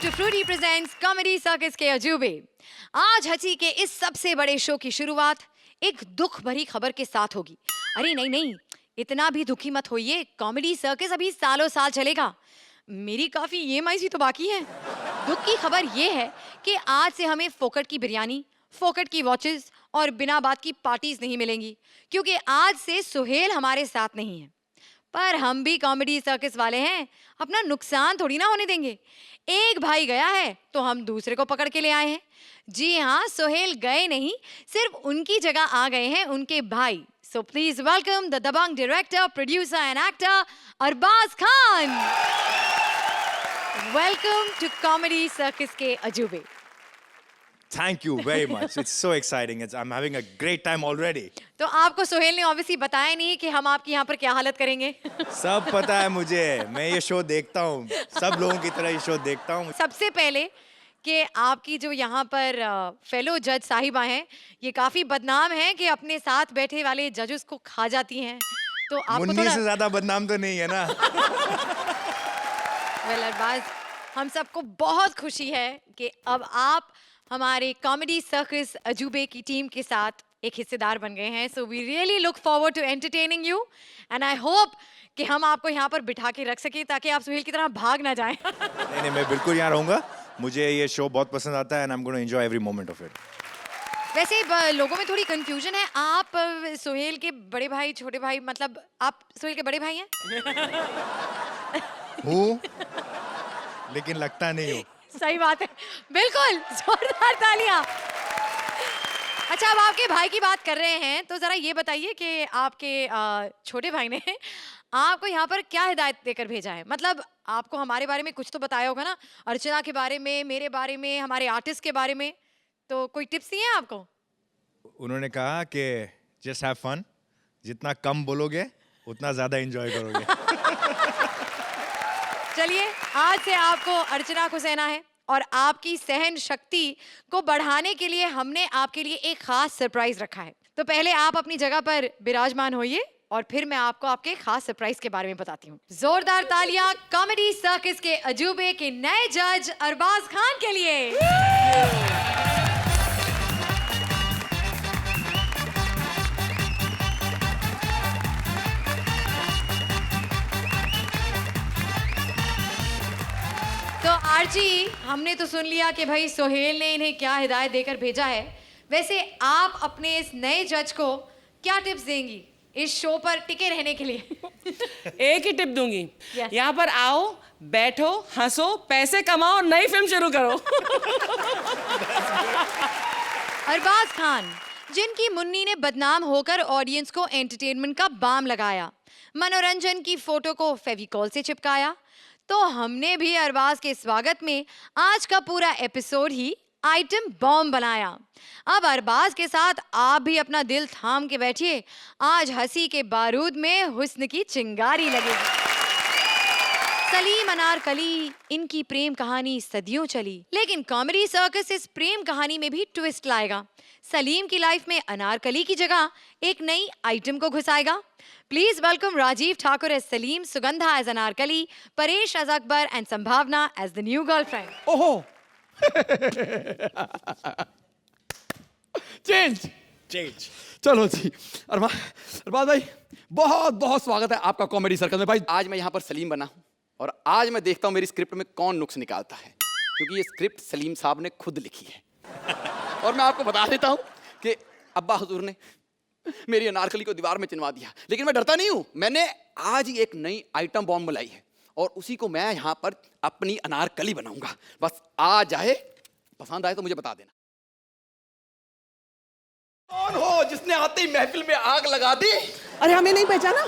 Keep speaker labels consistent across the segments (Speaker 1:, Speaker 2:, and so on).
Speaker 1: To Frooti presents comedy circus के अजूबे। आज हंसी के इस सबसे बड़े शो की शुरुआत एक दुख भरी खबर के साथ होगी। अरे नहीं नहीं, इतना भी दुखी मत होइए, कॉमेडी सर्कस अभी सालों साल चलेगा। मेरी काफी ईएमआई तो बाकी है। दुख की खबर ये है कि आज से हमें फोकट की बिरयानी, फोकट की वॉचेस और बिना बात की पार्टीज नहीं मिलेंगी, क्योंकि आज से सुहेल हमारे साथ नहीं है। पर हम भी कॉमेडी सर्कस वाले हैं, अपना नुकसान थोड़ी ना होने देंगे। एक भाई गया है तो हम दूसरे को पकड़ के ले आए हैं। जी हाँ, सुहेल गए नहीं, सिर्फ उनकी जगह आ गए हैं उनके भाई। So please welcome the Dabangg director, producer and actor Arbaaz Khan. Welcome to comedy circus के अजूबे।
Speaker 2: Thank you very much. It's so exciting. I'm having a great time already.
Speaker 1: तो आपको सोहेल ने ऑब्वियसली बताया नहीं कि हम आपकी यहाँ पर क्या हालत करेंगे।
Speaker 2: सब पता है मुझे, मैं ये शो देखता हूँ, सब लोगों की तरह ये शो देखता हूँ।
Speaker 1: सबसे पहले कि आपकी जो यहाँ पर फेलो जज साहिबा हैं, ये काफी बदनाम हैं कि अपने साथ बैठे वाले जजेस को खा जाती हैं। तो आपको
Speaker 2: मुन्नी
Speaker 1: थोड़ा
Speaker 2: से ज्यादा बदनाम तो नहीं है ना।
Speaker 1: वेल अरबाज, हम सबको बहुत खुशी है कि अब आप हमारे कॉमेडी सर्कस अजूबे की टीम के साथ एक हिस्सेदार बन गए हैं। So we really look forward to entertaining you and I hope कि हम आपको यहाँ पर बिठा के रख सकें ताकि आप सुहेल की तरह भाग ना जाएं।
Speaker 2: नहीं नहीं, मैं बिल्कुल यहाँ रहूंगा। मुझे ये शो बहुत पसंद आता है and I'm going to enjoy every moment of it.
Speaker 1: वैसे लोगों में थोड़ी कंफ्यूजन है। आप सुहेल के बड़े भाई, छोटे भाई, मतलब आप सुहेल के बड़े भाई हैं?
Speaker 2: हूँ, लेकिन लगता नहीं हूँ।
Speaker 1: सही बात है, बिल्कुल, जोरदार तालियां। अच्छा, अब आपके भाई की बात कर रहे हैं तो जरा ये बताइए कि आपके छोटे भाई ने आपको यहाँ पर क्या हिदायत देकर भेजा है। मतलब आपको हमारे बारे में कुछ तो बताया होगा ना, अर्चना के बारे में, मेरे बारे में, हमारे आर्टिस्ट के बारे में, तो कोई टिप्स दिए हैं आपको?
Speaker 2: उन्होंने कहा कि just have fun, जितना कम बोलोगे उतना ज्यादा एंजॉय करोगे।
Speaker 1: चलिए, आज से आपको अर्चना को सहना है और आपकी सहन शक्ति को बढ़ाने के लिए हमने आपके लिए एक खास सरप्राइज रखा है। तो पहले आप अपनी जगह पर विराजमान होइए और फिर मैं आपको आपके खास सरप्राइज के बारे में बताती हूँ। जोरदार तालियां कॉमेडी सर्कस के अजूबे के नए जज अरबाज खान के लिए। तो आरजी, हमने तो सुन लिया कि भाई सोहेल ने इन्हें क्या हिदायत देकर भेजा है। वैसे आप अपने इस नए जज को क्या टिप्स देंगी इस शो पर टिके रहने के लिए?
Speaker 3: एक ही टिप दूंगी,
Speaker 1: Yes.
Speaker 3: यहाँ पर आओ, बैठो, हंसो, पैसे कमाओ और नई फिल्म शुरू करो।
Speaker 1: अरबाज खान, जिनकी मुन्नी ने बदनाम होकर ऑडियंस को एंटरटेनमेंट का बाम लगाया, मनोरंजन की फोटो को फेविकॉल से चिपकाया, तो हमने भी अरबाज के स्वागत में आज का पूरा एपिसोड ही आइटम बॉम्ब बनाया। अब अरबाज के साथ आप भी अपना दिल थाम के बैठिए, आज हंसी के बारूद में हुस्न की चिंगारी लगेगी। सलीम अनारकली, इनकी प्रेम कहानी सदियों चली, लेकिन कॉमेडी सर्कस इस प्रेम कहानी में भी ट्विस्ट लाएगा। सलीम की लाइफ में अनारकली की जगह एक नई आइटम को घुसाएगा। Please welcome Rajiv Thakur as Salim, Sugandha as Anarkali, Paresh as Akbar and Sambhavna as the new girlfriend.
Speaker 4: ओहो। चेंज। चलो जी, अरबाज भाई, बहुत बहुत स्वागत है आपका कॉमेडी सर्कल में। भाई, आज मैं यहाँ पर सलीम बना हूँ और आज मैं देखता हूँ मेरी स्क्रिप्ट में कौन नुक्स निकालता है, क्योंकि ये स्क्रिप्ट सलीम साहब ने खुद लिखी है। और मैं आपको बता देता हूँ कि अब्बा हुजूर ने मेरी अनारकली को दीवार में चिनवा दिया, लेकिन मैं डरता नहीं हूँ। मैंने आज ही एक नई आइटम बॉम्ब बनाई है और उसी को मैं यहाँ पर अपनी अनारकली बनाऊंगा। बस आ जाए, पसंद आए तो मुझे बता देना। कौन हो जिसने आते ही महफिल में आग लगा दी?
Speaker 5: अरे हमें नहीं पहचाना?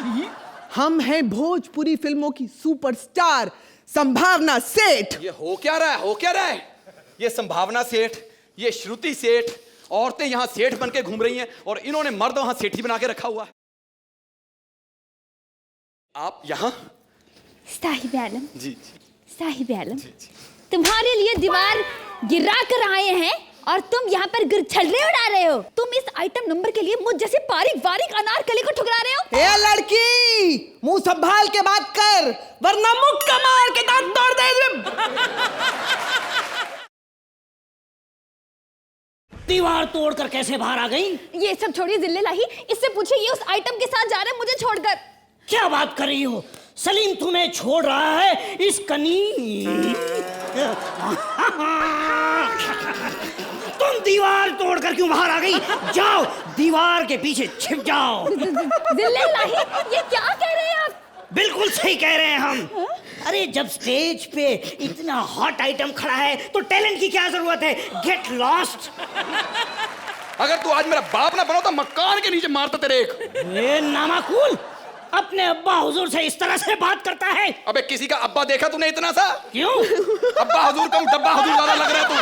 Speaker 5: हम हैं भोजपुरी फिल्मों की सुपरस्टार संभावना सेठ।
Speaker 4: ये हो क्या रहा है, हो क्या रहा है? ये संभावना सेठ, ये श्रुति सेठ, औरतें यहाँ सेठ बन के घूम रही हैं और इन्होंने मर्द वहां सेठी बना के रखा हुआ है। आप यहाँ?
Speaker 6: साहिब आलम,
Speaker 4: जी
Speaker 6: साहिब आलम, तुम्हारे लिए दीवार गिरा कर आए हैं और तुम यहाँ पर छल्ले उड़ा रहे हो। तुम इस आइटम नंबर के लिए मुझ जैसे बारीक बारीक अनारकली को ठुकरा रहे हो।
Speaker 5: ए लड़की, मुंह संभाल के बात कर, वरना मुक्का मार के दांत तोड़ दे।
Speaker 7: दीवार तोड़कर कैसे बाहर आ गई?
Speaker 6: ये सब छोड़िए जिल्ले लाही, इससे पूछिए ये उस आइटम के साथ जा रहा है मुझे छोड़कर।
Speaker 7: क्या बात कर रही हो? सलीम तुम्हें छोड़ रहा है इस कनी। तुम दीवार तोड़कर क्यों बाहर आ गई? जाओ दीवार के पीछे छिप जाओ।
Speaker 6: जिल्ले लाही, ये क्या कह रहे हैं आप?
Speaker 7: बिल्कुल सही कह रहे हैं हम। अरे जब स्टेज पे इतना हॉट आइटम खड़ा है तो टैलेंट की क्या जरूरत है? Get lost.
Speaker 4: अगर तू आज मेरा बाप ना बनो तो मकान के नीचे मारता तेरे एक।
Speaker 7: ये नामाकूल, अपने अब्बा हुजूर से इस तरह से बात करता है।
Speaker 4: अबे किसी का अब्बा देखा तूने इतना सा?
Speaker 7: क्यों?
Speaker 4: अब्बा हुजूर कम डब्बा हुजूर ज्यादा लग रहा है तू।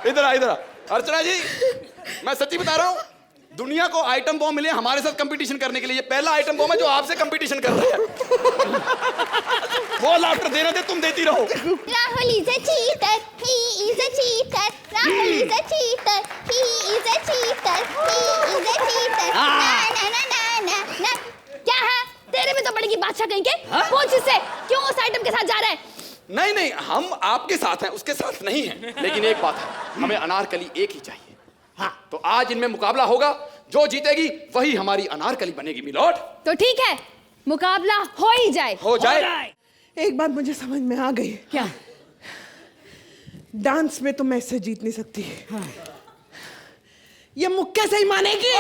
Speaker 4: इधर आ, इधर आ। अर्चना जी, मैं सच्ची बता रहा हूँ, दुनिया को आइटम बॉम्ब मिले हमारे साथ कंपटीशन करने के लिए। ये पहला आइटम बॉम्ब है जो आपसे कंपटीशन कर रहा है। वो लाफ्टर देना दे, तुम देती रहो।
Speaker 6: Rahul is a cheater, he is a cheater, Rahul is a cheater, he is a cheater, he is a cheater. ना ना ना ना ना ना। क्या है? तेरे में तो बड़ेगी बादशाह कहीं के। पूछ इससे क्यों उस आइटम के साथ जा रहा है?
Speaker 4: नहीं नहीं, हम आपके साथ हैं, उसके साथ नहीं हैं। लेकिन एक बात है, हमें अनारकली एक ही चाहिए। हाँ, तो आज इनमें मुकाबला होगा, जो जीतेगी वही हमारी अनारकली बनेगी मिलोड।
Speaker 6: तो ठीक है, मुकाबला हो ही जाए।
Speaker 4: हो जाए।
Speaker 5: एक बात मुझे समझ में आ गई।
Speaker 6: क्या?
Speaker 5: डांस में तो मैं इससे जीत नहीं सकती। हाँ। ये मुक्के से ही मानेगी।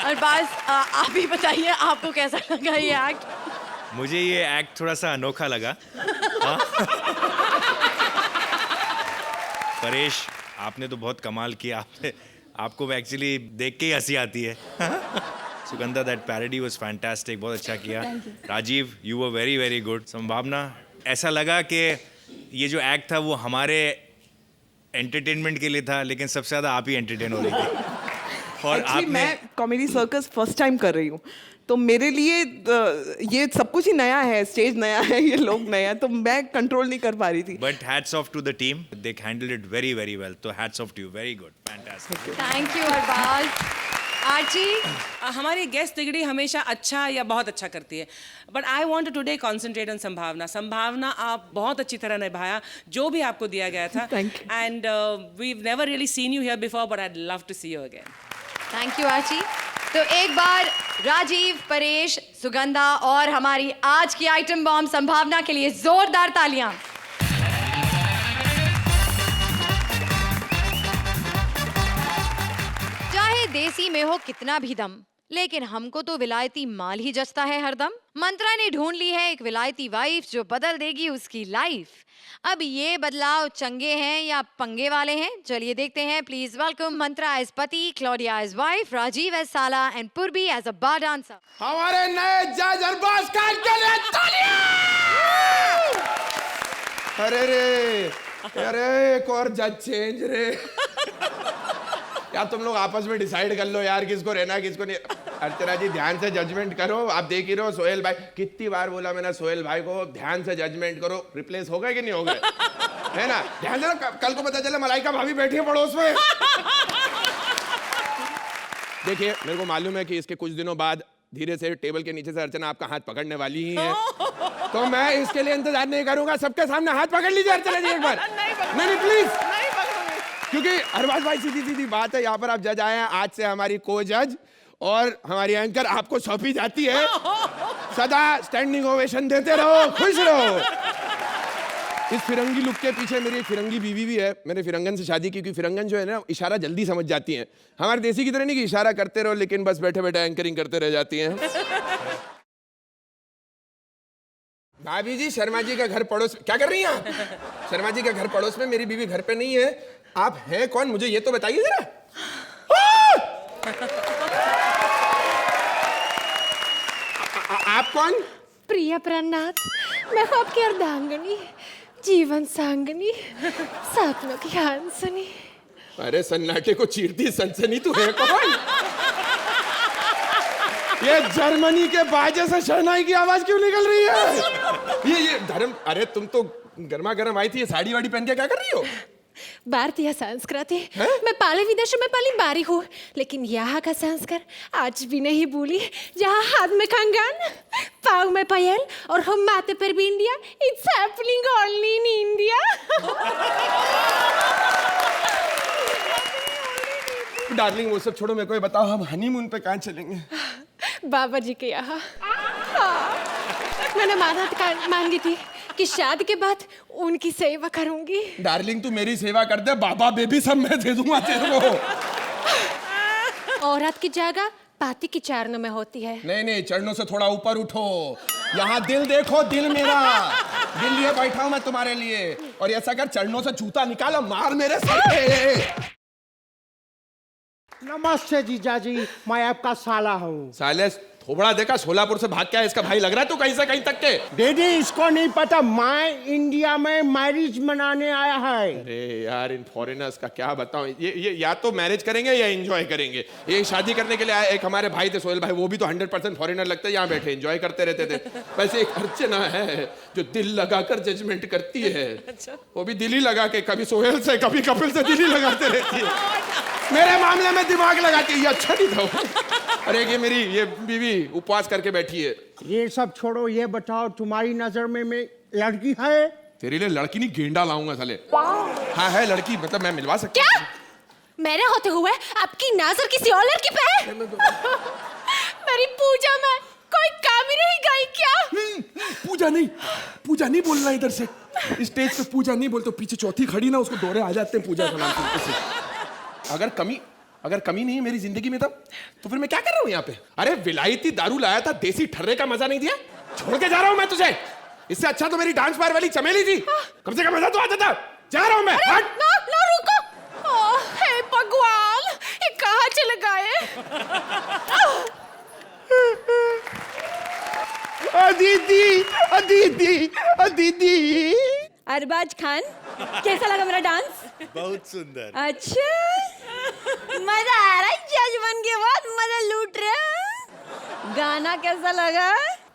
Speaker 1: अरबाज, आप ही बताइए आपको कैसा लगा ये एक्ट?
Speaker 2: मुझे ये एक्ट थोड़ा सा अनोखा लगा। हाँ? परेश, आपने तो बहुत कमाल किया। आपको एक्चुअली देख के ही हंसी आती है। Sugandha, that parody was fantastic, बहुत अच्छा किया। Rajiv, you were very very good. Sambhavna, ऐसा लगा कि ये जो एक्ट था वो हमारे एंटरटेनमेंट के लिए था, लेकिन सबसे ज़्यादा आप ही एंटरटेन हो रही थी। और
Speaker 5: Actually,
Speaker 2: आपने
Speaker 5: मैं कॉमेडी सर्कस फर्स्ट टाइम कर रही हूँ, तो मेरे लिए ये सब कुछ ही नया है, स्टेज नया है, ये लोग नए हैं, तो मैं कंट्रोल नहीं कर पा रही थी।
Speaker 2: But hats off to the team, they handled it very very well. तो hats off to you, very good, fantastic.
Speaker 1: Thank you Arbaaz. Archie,
Speaker 3: हमारी गेस्ट तिगड़ी हमेशा अच्छा या बहुत अच्छा करती है, but I want today concentrate on Sambhavna. Sambhavna, आप बहुत अच्छी तरह निभाया जो भी आपको दिया गया था।
Speaker 5: Thank you.
Speaker 3: And we never really seen you here before, but I love to see you again.
Speaker 1: Thank you Archie. तो एक बार राजीव, परेश, सुगंधा और हमारी आज की आइटम बॉम्ब संभावना के लिए जोरदार तालियां। चाहे देसी में हो कितना भी दम, लेकिन हमको तो विलायती माल ही जचता है हरदम। मंत्रा ने ढूंढ ली है एक विलायती वाइफ जो बदल देगी उसकी लाइफ। अब ये बदलाव चंगे हैं या पंगे वाले हैं, चलिए देखते हैं। प्लीज वेलकम मंत्रा एज पति, Claudia as wife, Rajiv as साला and Purvi as a bar dancer.
Speaker 8: हमारे नए जज अरबाज खान के लिए तालियां! अरे एक और जज चेंज रे। यार तुम लोग आपस में डिसाइड कर लो यार, किसको रहना किसको नहीं। अर्चना जी, ध्यान से जजमेंट करो। आप देख ही रहो सोहेल भाई, कितनी बार बोला मैंने सोहेल भाई को ध्यान से जजमेंट करो। रिप्लेस हो गए कि नहीं हो गए? है ना? ध्यान से ना, कल को पता चले मलाइका भाभी बैठी है पड़ोस में। देखिए, मेरे को मालूम है कि इसके कुछ दिनों बाद धीरे से टेबल के नीचे से अर्चना आपका हाथ पकड़ने वाली ही है, तो मैं इसके लिए इंतजार नहीं करूंगा। सबके सामने हाथ पकड़ लीजिए अर्चना जी एक बार। नहीं प्लीज, क्योंकि अरबाज भाई सीधी सीधी बात है, यहाँ पर आप जज आए हैं, आज से हमारी को जज और हमारी एंकर आपको सौंपी जाती है। सदा स्टैंडिंग ओवेशन देते रहो, खुश रहो। इस फिरंगी लुक के पीछे मेरी एक फिरंगी बीवी भी है। मैंने फिरंगन से शादी की, क्योंकि फिरंगन जो है ना इशारा जल्दी समझ जाती हैं। हमारे देसी की तरह नहीं कि इशारा करते रहो लेकिन बस बैठे बैठे एंकरिंग करते रह जाती हैं। भाभी जी, शर्मा जी का घर पड़ोस, क्या कर रही हैं आप? शर्मा जी का घर पड़ोस में, मेरी बीवी घर पे नहीं है। आप हैं कौन, मुझे ये तो बताइए जरा। आप कौन?
Speaker 9: प्रिया प्रनाथ, मैं हूँ आपकी अर्धांगिनी, जीवन सांगनी, सपनों की हंसनी।
Speaker 8: अरे सन्नाटे को चीरती सनसनी, तू है कौन? ये जर्मनी के बाजे से शहनाई की आवाज क्यों निकल रही है? ये धर्म, अरे तुम तो गर्मा गर्म आई थी, ये साड़ी वाड़ी पहन के क्या कर रही हो?
Speaker 9: भारतीय संस्कृति, मैं पाले विदेशों में पली बारी हूँ, लेकिन यहाँ का संस्कार आज भी नहीं भूली। जहाँ हाथ में कंगन, पाँव में पायल और हम माथे पर बिंदिया। It's happening only in India.
Speaker 8: Darling वो सब छोड़ो, मेरे को ये बताओ हम हनीमून पे कहाँ चलेंगे?
Speaker 9: बाबा जी के यहाँ। मैंने मानत मांगी थी कि शादी के बाद उनकी सेवा करूंगी।
Speaker 8: डार्लिंग तू मेरी सेवा कर दे, बाबा बेबी सब मैं दे दूंगा तेरे को।
Speaker 9: औरत की जगह पाती की चरणों में होती है।
Speaker 8: नहीं नहीं, चरणों से थोड़ा ऊपर उठो। यहाँ दिल देखो, दिल मेरा दिल लिए बैठा हूँ मैं तुम्हारे लिए। और ऐसा कर, चरणों से जूता निकालो, मार मेरे सर पे।
Speaker 10: नमस्ते जीजा जी, मैं आपका साला हूँ।
Speaker 8: साले थोबड़ा देखा, सोलापुर से भाग के आया, इसका भाई लग रहा है तू कहीं से कहीं तक के।
Speaker 10: दीदी इसको नहीं पता, मैं इंडिया में मैरिज मनाने आया है।
Speaker 8: अरे यार, इन फॉरेनर्स का क्या बताऊं, ये या तो मैरिज करेंगे या एंजॉय करेंगे। ये शादी करने के लिए आए। एक हमारे भाई थे सोहेल भाई, वो भी तो 100% फॉरेनर लगते हैं, यहाँ बैठे एंजॉय करते रहते थे। वैसे एक अर्चना है जो दिल लगाकर जजमेंट करती है। वो भी दिल ही लगा के, कभी सोहेल से कभी कपिल से दिल ही लगाते रहती है। मेरे मामले में दिमाग लगाती है, ये अच्छा नहीं था। अरे ये मेरी ये बीवी उपवास करके बैठी है।
Speaker 10: ये सब छोड़ो, ये बताओ तुम्हारी नजर में मैं लड़की है?
Speaker 8: तेरे लिए लड़की नहीं, गेंडा लाऊंगा साले। हाँ है लड़की, मतलब मैं मिलवा सकता
Speaker 9: क्या? मेरे होते हुए आपकी नजर किसी और लड़की पे है? मेरी पूजा में कोई कमी रह गई क्या?
Speaker 8: पूजा नहीं बोलना इधर से। स्टेज पे पूजा नहीं बोलते, पीछे चौथी खड़ी ना, उसको दौरे आ जाते हैं पूजा का नाम सुनते से। अगर कमी नहीं है मेरी जिंदगी में तब तो फिर मैं क्या कर रहा हूँ यहाँ पे? अरे विलायती दारू लाया था, देसी ठर्रे का मजा नहीं दिया, छोड़ के जा रहा हूँ मैं तुझे। इससे अच्छा तो मेरी डांस बार वाली चमेली थी, कम से कम मजा तो आता था। जा रहा हूँ मैं। हट।
Speaker 9: ना रुको। हे भगवान, ये कहाँ चले गए?
Speaker 10: दीदी।
Speaker 11: अरबाज खान, कैसा लगा मेरा डांस?
Speaker 2: बहुत सुंदर।
Speaker 11: अच्छा, मजा आ रहा है। जज बन के बाद मजा लूट रहे हैं। गाना कैसा लगा?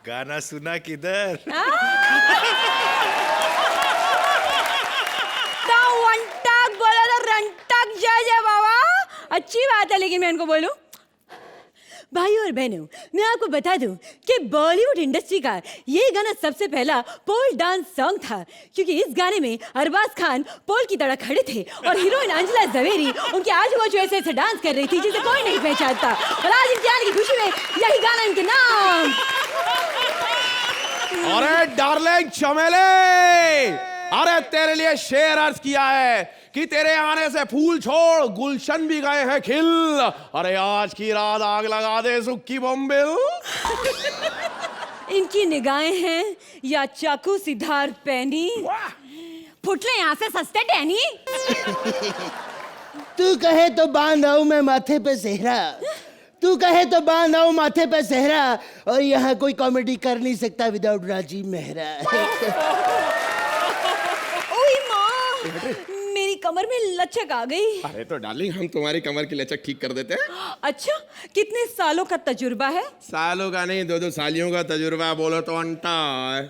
Speaker 2: गाना सुना किधर?
Speaker 11: तो वन टक बोला तो रन टक जज है बाबा। अच्छी बात है, लेकिन मैं इनको बोलूं, भाइयों और बहनों, मैं आपको बता दूं कि बॉलीवुड इंडस्ट्री का ये गाना सबसे पहला पोल डांस सॉन्ग था, क्योंकि इस गाने में अरबाज खान पोल की तरह खड़े थे और हीरोइन अंजला जवेरी उनके आजू बाजू ऐसे ऐसे डांस कर रही थी जिसे कोई नहीं पहचानता। और आज इम्तिहान की खुशी में यही गाना इनके नाम।
Speaker 8: अरे डार्लिंग चमेले, अरे तेरे लिए शेर अर्ज किया है कि तेरे आने से फूल छोड़ गुलशन भी गए हैं खिल। अरे आज की रात आग लगा दे सुक्की बॉम्बिल।
Speaker 11: इनकी निगाहें हैं या चाकू सी धार पैनी, फुटले यहाँ से सस्ते टहनी।
Speaker 10: तू कहे तो बांध आऊं मैं माथे पे सेहरा, तू कहे तो बांध आऊं माथे पे सेहरा, और यहाँ कोई कॉमेडी कर नहीं सकता विदाउट राजीव मेहरा।
Speaker 11: ओए माँ, मेरी कमर में लचक आ गई।
Speaker 8: अरे तो डार्लिंग, हम तुम्हारी कमर की लचक ठीक कर देते हैं।
Speaker 11: अच्छा, कितने सालों का तजुर्बा है?
Speaker 8: सालों का नहीं, 2-2 सालियों का तजुर्बा बोलो तो अंटा है।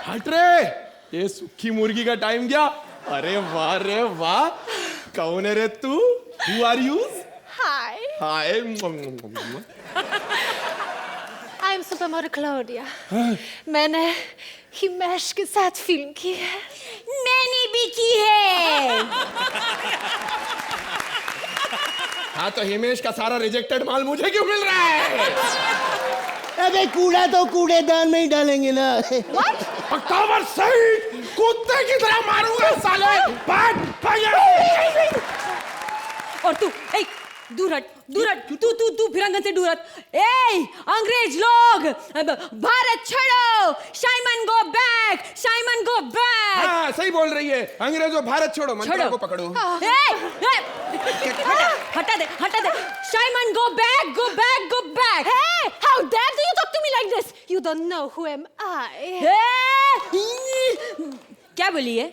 Speaker 8: हट रे, ये सुखी मुर्गी का टाइम गया। अरे वाह रे वाह, कौन है रे तू? Who are you?
Speaker 9: Hi,
Speaker 8: hi.
Speaker 9: I am super model Claudia. मैंने हिमेश के साथ फिल्म की है।
Speaker 11: मैंने भी की है।
Speaker 8: हाँ तो हिमेश का सारा रिजेक्टेड माल मुझे क्यों मिल रहा है?
Speaker 10: अबे कूड़ा तो कूड़ेदान में ही डालेंगे ना।
Speaker 8: कवर सही, कुत्ते की तरह मारूंगा साले। भाग भाग।
Speaker 11: और तू, दूर हट, तू फिरंगन से दूर हट। अंग्रेज लोग, भारत छोड़ो, Simon go back, Simon go back.
Speaker 8: हाँ सही बोल रही है, अंग्रेजों भारत छोड़ो, मंत्रा को पकड़ो।
Speaker 11: हटा दे, Simon go back, go back, go back.
Speaker 9: Hey, how dare you talk to me like this? You don't know who am I.
Speaker 11: क्या बोली है?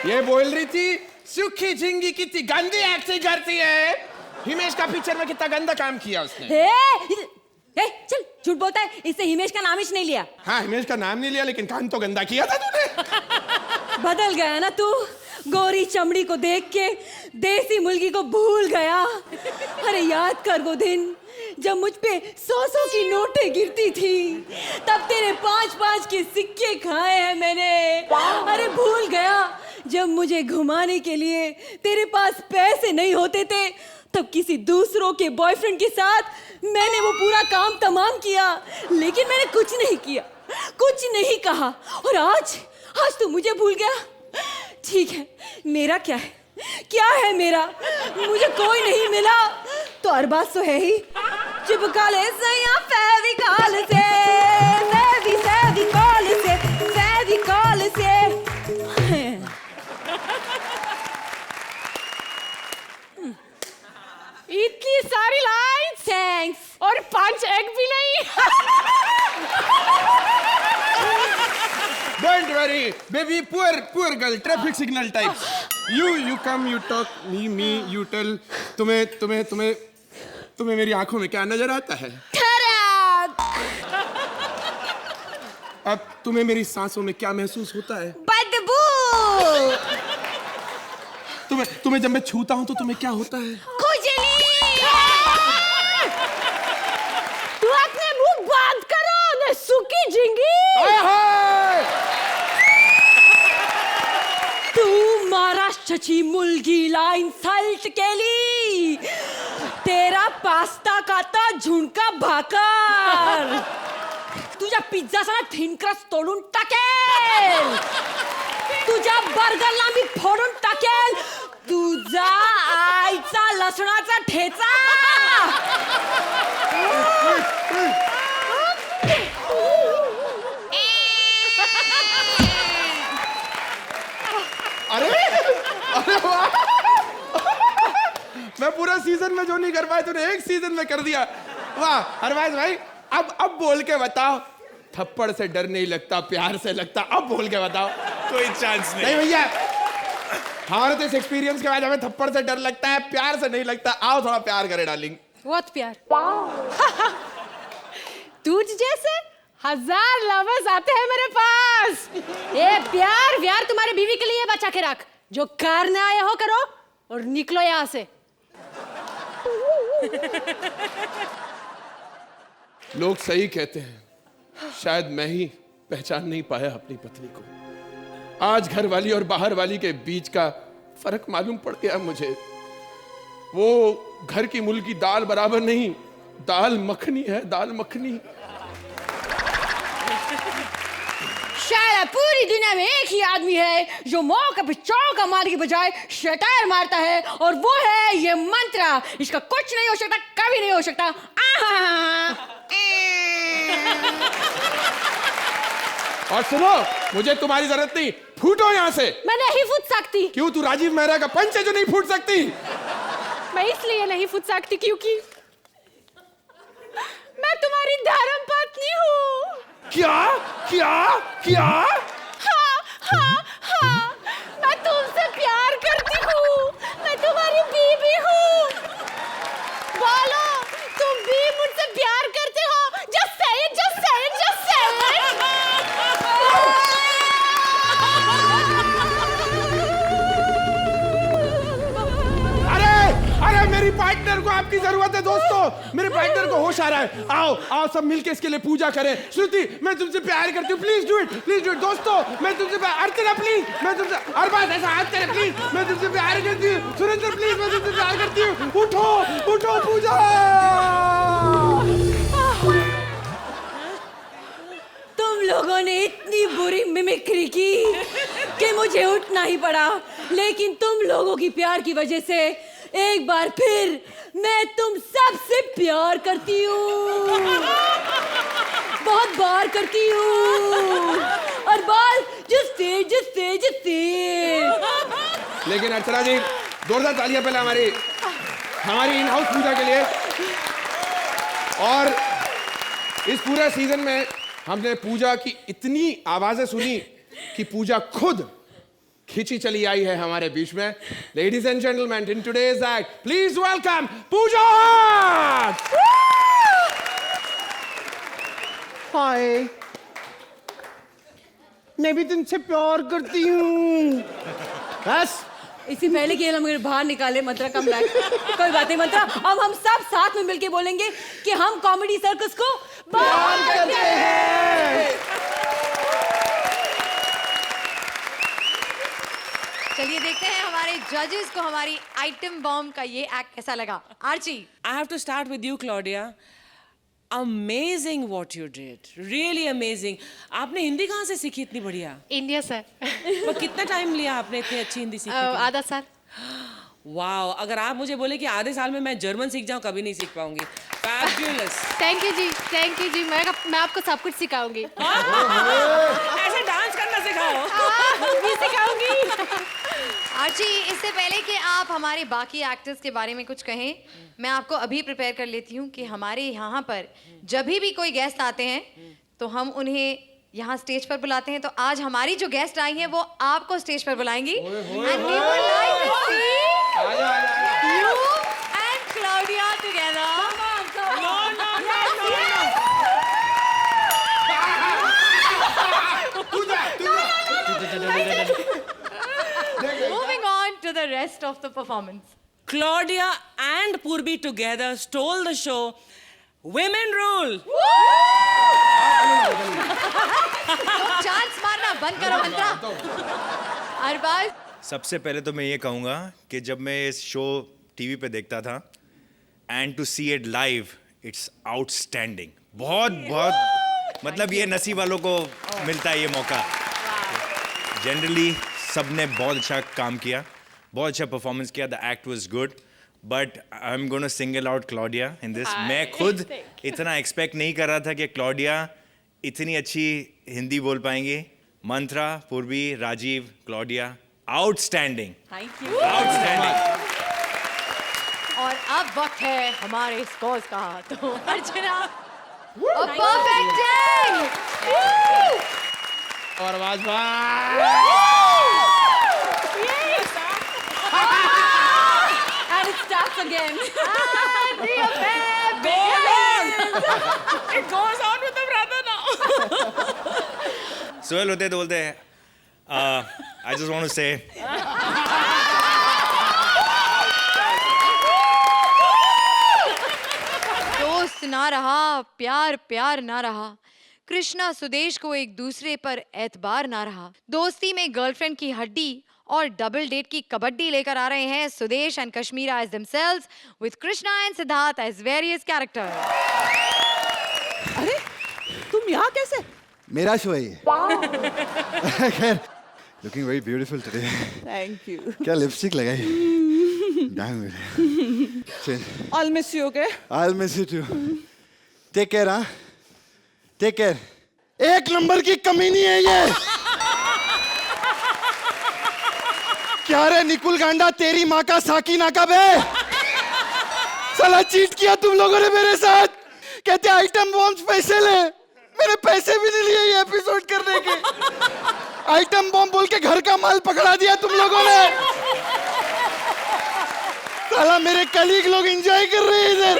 Speaker 8: ये बोल रही थी सुखी झिंगी कितनी गंदी एक्टिंग करती है। हिमेश का पिक्चर में कितना गंदा काम किया उसने।
Speaker 11: चल, झूठ बोलता है, इससे हिमेश का नाम ही नहीं लिया।
Speaker 8: हाँ हिमेश का नाम नहीं लिया, लेकिन काम तो गंदा किया था तूने।
Speaker 11: बदल गया ना तू, गोरी चमड़ी को देख के देसी मुर्गी को भूल गया। अरे याद कर वो दिन जब मुझ पे 100 की नोटें गिरती थी, तब तेरे 5 के सिक्के खाए हैं मैंने। अरे भूल गया जब मुझे घुमाने के लिए तेरे पास पैसे नहीं होते थे, तब किसी दूसरों के बॉयफ्रेंड के साथ मैंने वो पूरा काम तमाम किया, लेकिन मैंने कुछ नहीं किया, कुछ नहीं कहा। और आज तू मुझे भूल गया। ठीक है, मेरा क्या है, क्या है मेरा? मुझे कोई नहीं मिला तो अरबाज तो है ही। चिपका ले सैया फेविकॉल से, फेविकॉल से, फेविकॉल से।
Speaker 9: इतनी सारी लाइन्स,
Speaker 11: थैंक्स।
Speaker 9: और 5 एग भी नहीं।
Speaker 8: Don't worry, baby. Poor girl. Traffic signal type. You come. You talk. Me. You tell. तुम्हें मेरी आंखों में क्या नजर आता है?
Speaker 11: खराब।
Speaker 8: अब तुम्हें मेरी सांसों में क्या महसूस होता है?
Speaker 11: बदबू।
Speaker 8: तुम्हें जब मैं छूता हूँ तो तुम्हें क्या होता है?
Speaker 11: खुजली।
Speaker 9: तू अपने मुंह बंद करो न सूखी झिंगी।
Speaker 11: तू महाराष्ट्राची मुलगी लाईन सल्ट केली, तेरा पास्ता खाता झुणका भाकर, तुझ्या पिझ्झाचा थिन क्रस्ट तोडून टाकेल, तुझ्या बर्गरला मी फोडून टाकेल, तुझा आईचा लसणाचा ठेचा।
Speaker 8: अरे वाह! मैं पूरा सीजन में जो नहीं कर पाया तूने एक सीजन में कर दिया। वाह अरबाज भाई, अब बोल के बताओ, थप्पड़ से डर नहीं लगता, प्यार से लगता। अब बोल के बताओ।
Speaker 2: कोई चांस
Speaker 8: नहीं भैया, हमारे तो इस एक्सपीरियंस के बाद हमें थप्पड़ से डर लगता है, प्यार से नहीं लगता। आओ थोड़ा प्यार करे डार्लिंग।
Speaker 9: बहुत प्यार। तुझ जैसे 1000 लवर्स आते हैं मेरे पास।
Speaker 11: ये प्यार तुम्हारी बीवी के लिए बचा के रख, जो करने आए हो करो और निकलो यहाँ से।
Speaker 8: लोग सही कहते हैं, शायद मैं ही पहचान नहीं पाया अपनी पत्नी को। आज घर वाली और बाहर वाली के बीच का फर्क मालूम पड़ गया मुझे। वो घर की मुल्की दाल बराबर नहीं, दाल मखनी है, दाल मखनी।
Speaker 11: शायद पूरी दुनिया में एक ही आदमी है जो मौके पे चौका मारने के बजाय शटायर मारता है, और वो है ये मंत्रा। इसका कुछ नहीं हो सकता, कभी नहीं हो सकता।
Speaker 8: और सुनो, मुझे तुम्हारी जरूरत नहीं, फूटो यहाँ से।
Speaker 9: मैं नहीं फूट सकती।
Speaker 8: क्यों? तू राजीव मेहरा का पंच है जो नहीं फूट सकती।
Speaker 9: मैं इसलिए नहीं फूट सकती क्योंकि मैं तुम्हारी धर्म पत्नी हूँ।
Speaker 8: क्या क्या क्या?
Speaker 9: हाँ, मैं तुमसे प्यार करती हूँ, मैं तुम्हारी बीवी हूँ। बोलो, तुम भी मुझसे प्यार करते हो? Just say it, just say it, just say it।
Speaker 8: अरे मेरी पार्टनर को आपकी जरूरत है दोस्तों, मेरे पार्टनर को होश आ रहा है। आओ सब मिलके इसके लिए पूजा करें। श्रुति, मैं तुमसे प्यार करती हूँ, प्लीज डू इट दोस्तों। मैं तुमसे अर्चना प्लीज, मैं तुमसे अरबाज ऐसा हाथ करे प्लीज, मैं तुमसे प्यार करती हूँ। सुरेंद्र प्लीज, मैं तुमसे प्यार करती हूँ। उठो पूजा।
Speaker 11: तुम लोगों ने इतनी बुरी मिमिक्री की कि मुझे उठना ही पड़ा, लेकिन तुम लोगों की प्यार की वजह से एक बार फिर मैं तुम सबसे प्यार करती हूँ, बहुत बार करती हूँ, और बाल जिससे।
Speaker 8: लेकिन अर्चना जी, जोरदार तालियां पहले हमारी इन हाउस पूजा के लिए। और इस पूरे सीजन में हमने पूजा की इतनी आवाजें सुनी कि पूजा खुद खिंची चली आई है हमारे बीच में। Ladies and gentleman, in today's act, please welcome Pooja.
Speaker 10: Hi, मैं भी तुमसे प्यार करती हूँ। बस
Speaker 11: इससे पहले कि ये लोग मुझे बाहर निकाले मंत्रा कम लाए। कोई बात नहीं मंत्रा, अब हम सब साथ में मिलके बोलेंगे कि हम कॉमेडी सर्कस को प्यार करते हैं।
Speaker 1: चलिए देखते हैं हमारे जजेस को हमारी आइटम बॉम्ब का ये एक्ट कैसा लगा। Archi,
Speaker 3: I have to start with you, Claudia. Amazing what you did. Really amazing. आपने हिंदी कहाँ से सीखी इतनी बढ़िया?
Speaker 9: India sir.
Speaker 3: पर कितना टाइम लिया आपने इतनी अच्छी हिंदी सीखने के लिए?
Speaker 9: आधा साल।
Speaker 3: वाओ, अगर आप मुझे बोले कि आधे साल में मैं जर्मन सीख जाऊं, कभी नहीं सीख पाऊंगी। Fabulous.
Speaker 9: थैंक यू जी, मैं आपको सब कुछ सिखाऊंगी।
Speaker 3: ऐसे डांस करना सिखाओ।
Speaker 9: भी सिखाऊंगी।
Speaker 1: आर्ची, इससे पहले कि आप हमारे बाकी एक्टर्स के बारे में कुछ कहें, मैं आपको अभी प्रिपेयर कर लेती हूँ कि हमारे यहाँ पर जब भी कोई गेस्ट आते हैं तो हम उन्हें यहाँ स्टेज पर बुलाते हैं। तो आज हमारी जो गेस्ट आई हैं वो आपको स्टेज पर बुलाएंगी। And we would like to see you and Claudia together. Moving on to the rest of the performance.
Speaker 3: Claudia and Purvi together stole the show. Women rule.
Speaker 1: Chance मारना बंद करो मंत्रा। अरबाज,
Speaker 2: सबसे पहले तो मैं ये कहूँगा कि जब मैं इस शो टीवी पे देखता था and to see it live, it's outstanding. बहुत बहुत मतलब ये नसीब वालों को मिलता है ये मौका। जनरली सबने बहुत अच्छा काम किया, बहुत अच्छा परफॉर्मेंस किया। The act was good, but I am gonna single out Claudia in this. मैं खुद इतना एक्सपेक्ट नहीं कर रहा था कि क्लॉडिया इतनी अच्छी हिंदी बोल पाएंगी। मंत्रा, पूर्वी, राजीव, क्लॉडिया, आउटस्टैंडिंग, आउटस्टैंडिंग।
Speaker 1: और अब वक्त है हमारे स्कोर्स का। तो अर्चना, परफेक्ट 10।
Speaker 8: और आवाज
Speaker 11: And it starts again.
Speaker 3: It goes on with the brother now.
Speaker 2: Sohail होते तो बोलते हैं आई जस्ट वांट टू से
Speaker 1: दोस्त ना रहा, प्यार प्यार ना रहा, कृष्णा सुदेश को एक दूसरे पर एतबार ना रहा। दोस्ती में गर्लफ्रेंड की हड्डी और डबल डेट की कबड्डी लेकर आ रहे हैं Sudesh and Kashmera as themselves with Krishna and Siddharth as various characters.
Speaker 5: अरे तुम यहाँ कैसे?
Speaker 12: मेरा शो है ये। खैर, looking very beautiful today.
Speaker 5: Thank you.
Speaker 12: क्या लिपस्टिक लगाई? Damn it.
Speaker 5: I'll miss you, okay?
Speaker 12: I'll miss you too. Take care, हाँ? Take care. एक नंबर की कमीनी है ये। क्या रे निकुल गांडा, तेरी माँ का साकी नाका बे। साला चीट किया तुम लोगों ने मेरे साथ। कहते आइटम बॉम्ब पैसे ले, मेरे पैसे भी नहीं लिए ये एपिसोड करने के। आइटम बॉम्ब बोल के घर का माल पकड़ा दिया तुम लोगों ने। साला मेरे कलीग लोग एंजॉय कर रहे हैं इधर,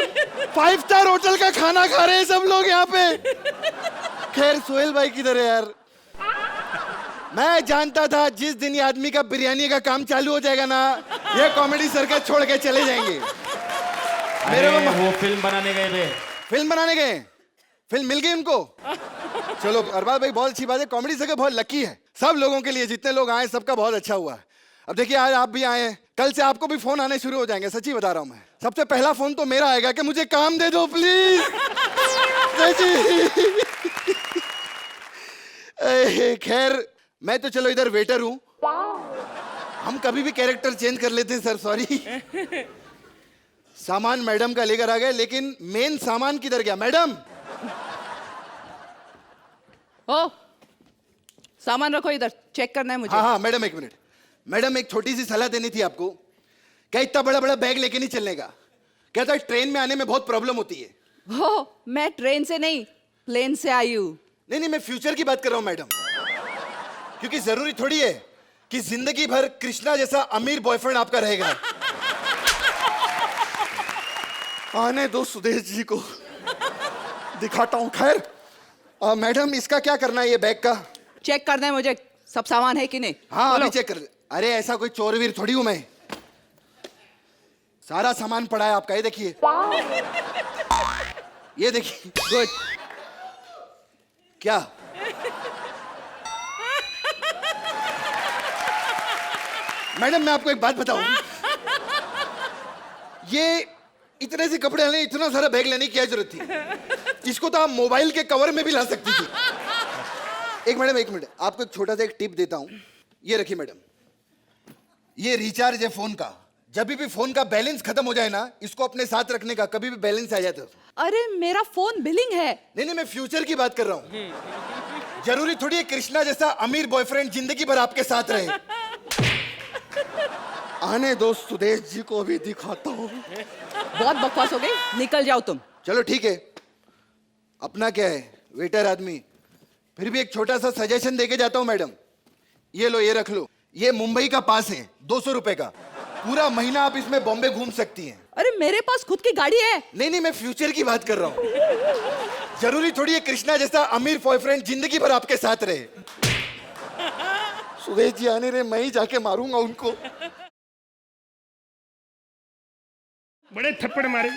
Speaker 12: 5 स्टार होटल का खाना खा रहे हैं सब लोग यहाँ पे। खैर सोहेल भाई किधर है यार? मैं जानता था जिस दिन ये आदमी का बिरयानी का काम चालू हो जाएगा ना, ये कॉमेडी सर्कस छोड़ के चले जाएंगे। मेरे वो फिल्म बनाने गए थे। फिल्म बनाने गए? फिल्म मिल गई उनको? चलो अरबाज भाई बहुत अच्छी बात है, कॉमेडी सर्कस बहुत लकी है। सब लोगों के लिए जितने लोग आए सबका बहुत अच्छा हुआ। अब देखिए आज आप भी आए हैं, कल से आपको भी फोन आने शुरू हो जाएंगे। सच्ची बता रहा हूं मैं। सबसे पहला फोन तो मेरा आएगा कि मुझे काम दे दो प्लीज। खैर मैं तो चलो इधर वेटर हूं, हम कभी भी कैरेक्टर चेंज कर लेते हैं सर, सॉरी। सामान मैडम का लेकर आ गए, लेकिन मेन सामान किधर गया मैडम?
Speaker 5: ओ सामान रखो इधर, चेक करना है मुझे।
Speaker 12: हाँ हाँ मैडम एक मिनट। मैडम एक छोटी सी सलाह देनी थी आपको। क्या इतना बड़ा बड़ा बैग लेके नहीं चलने का? कहता है ट्रेन में आने में बहुत प्रॉब्लम होती है।
Speaker 5: हो मैं ट्रेन से नहीं प्लेन से आई हूँ।
Speaker 12: नहीं नहीं मैं फ्यूचर की बात कर रहा हूँ मैडम, क्योंकि जरूरी थोड़ी है कि जिंदगी भर कृष्णा जैसा अमीर बॉयफ्रेंड आपका रहेगा। आने दो सुदेश जी को, दिखाता हूँ। खैर मैडम इसका क्या करना है ये बैग का?
Speaker 5: चेक करना है मुझे, सब सामान है कि नहीं?
Speaker 12: हाँ अभी चेक कर। अरे ऐसा कोई चोरवीर थोड़ी हूं मैं, सारा सामान पड़ा है आपका, ये देखिए, ये देखिए।
Speaker 5: गुड।
Speaker 12: क्या मैडम मैं आपको एक बात बताऊं, ये इतने से कपड़े लेने, इतना सारा बैग लेने की क्या जरूरत थी? इसको तो आप मोबाइल के कवर में भी ला सकती थी। एक मिनट आपको एक छोटा सा एक टिप देता हूं, ये रखिए मैडम, ये रिचार्ज है फोन का, जब भी फोन का बैलेंस खत्म हो जाए ना, इसको अपने साथ रखने का, कभी भी बैलेंस आ जाए तो।
Speaker 5: अरे मेरा फोन बिलिंग है।
Speaker 12: नहीं मैं फ्यूचर की बात कर रहा हूं। जरूरी थोड़ी है कृष्णा जैसा अमीर बॉयफ्रेंड जिंदगी भर आपके साथ रहे। आने दो सुदेश जी को भी दिखाता हूं।
Speaker 5: बहुत बकवास हो गई, निकल जाओ तुम।
Speaker 12: चलो ठीक है, अपना क्या है, वेटर आदमी, फिर भी एक छोटा सा सजेशन देके जाता हूं मैडम। ये लो, ये रख लो, ये मुंबई का पास है, 200 रुपए का, पूरा महीना आप इसमें बॉम्बे घूम सकती हैं।
Speaker 5: अरे मेरे पास खुद की गाड़ी है।
Speaker 12: नहीं मैं फ्यूचर की बात कर रहा हूं। जरूरी थोड़ी है कृष्णा जैसा अमीर बॉयफ्रेंड जिंदगी भर आपके साथ रहे। सुदेश जी आने रहे, मैं ही जाके मारूंगा उनको।
Speaker 8: बड़े थप्पड़ मारे।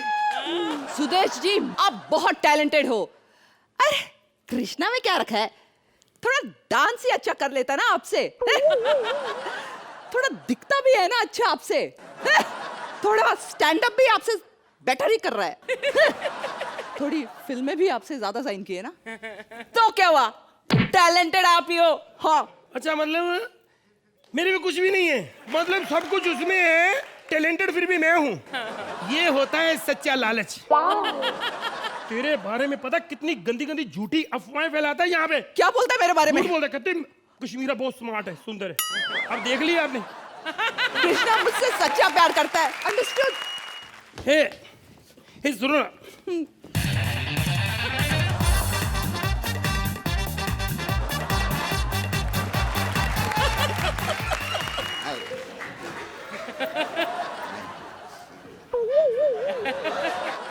Speaker 5: सुदेश जी आप बहुत टैलेंटेड हो। अरे कृष्णा में क्या रखा है, थोड़ा डांस ही अच्छा कर लेता ना आपसे। थोड़ा दिखता भी है ना अच्छा आपसे, थोड़ा स्टैंड अप भी आपसे बेटर ही कर रहा है। थोड़ी फिल्में भी आपसे ज्यादा साइन की है ना, तो क्या हुआ, टैलेंटेड आप ही हो। हाँ
Speaker 8: अच्छा मतलब मेरे में कुछ भी नहीं है, मतलब सब कुछ उसमें है, टैलेंटेड फिर भी मैं हूँ। ये होता है सच्चा लालच। तेरे बारे में पता कितनी गंदी गंदी झूठी अफवाहें फैलाता है यहाँ पे।
Speaker 5: क्या बोलता है मेरे बारे में?
Speaker 8: बोलता है, कहते हैं कश्मीरा बहुत स्मार्ट है, सुंदर है। अब देख लिया आपने,
Speaker 5: कृष्णा मुझसे सच्चा प्यार करता है, अंडरस्टूड?
Speaker 8: हे सुनो ना,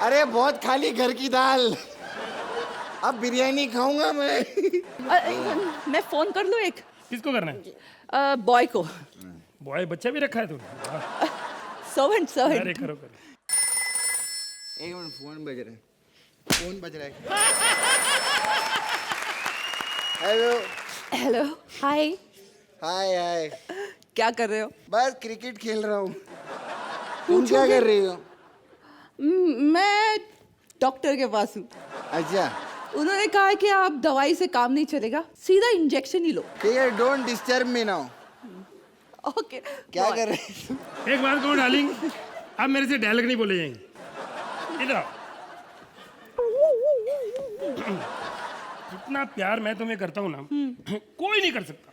Speaker 12: अरे बहुत खाली घर की दाल, अब बिरयानी खाऊंगा
Speaker 5: मैं फोन कर लूं एक?
Speaker 8: किसको करना है?
Speaker 5: बॉय को।
Speaker 8: बॉय बच्चा भी रखा है तूने?
Speaker 5: सर्वेंट।
Speaker 8: अरे करो।
Speaker 12: एक मिनट, फोन बज रहा है।
Speaker 5: हेलो। हाय।
Speaker 12: हाय।
Speaker 5: क्या कर रहे हो?
Speaker 12: बस क्रिकेट खेल रहा हूँ। तुम क्या कर रही हो?
Speaker 5: मैं डॉक्टर के पास हूँ।
Speaker 12: अच्छा,
Speaker 5: उन्होंने कहा कि आप दवाई से काम नहीं चलेगा, सीधा इंजेक्शन ही लो।
Speaker 12: ठीक है, don't disturb me now.
Speaker 5: Okay.
Speaker 12: क्या कर रहे हैं?
Speaker 8: एक बात कहूँ डार्लिंग, अब मेरे से डायलॉग नहीं बोले जाएंगे। इधर आओ। जितना प्यार मैं तुम्हें करता हूँ ना, कोई नहीं कर सकता,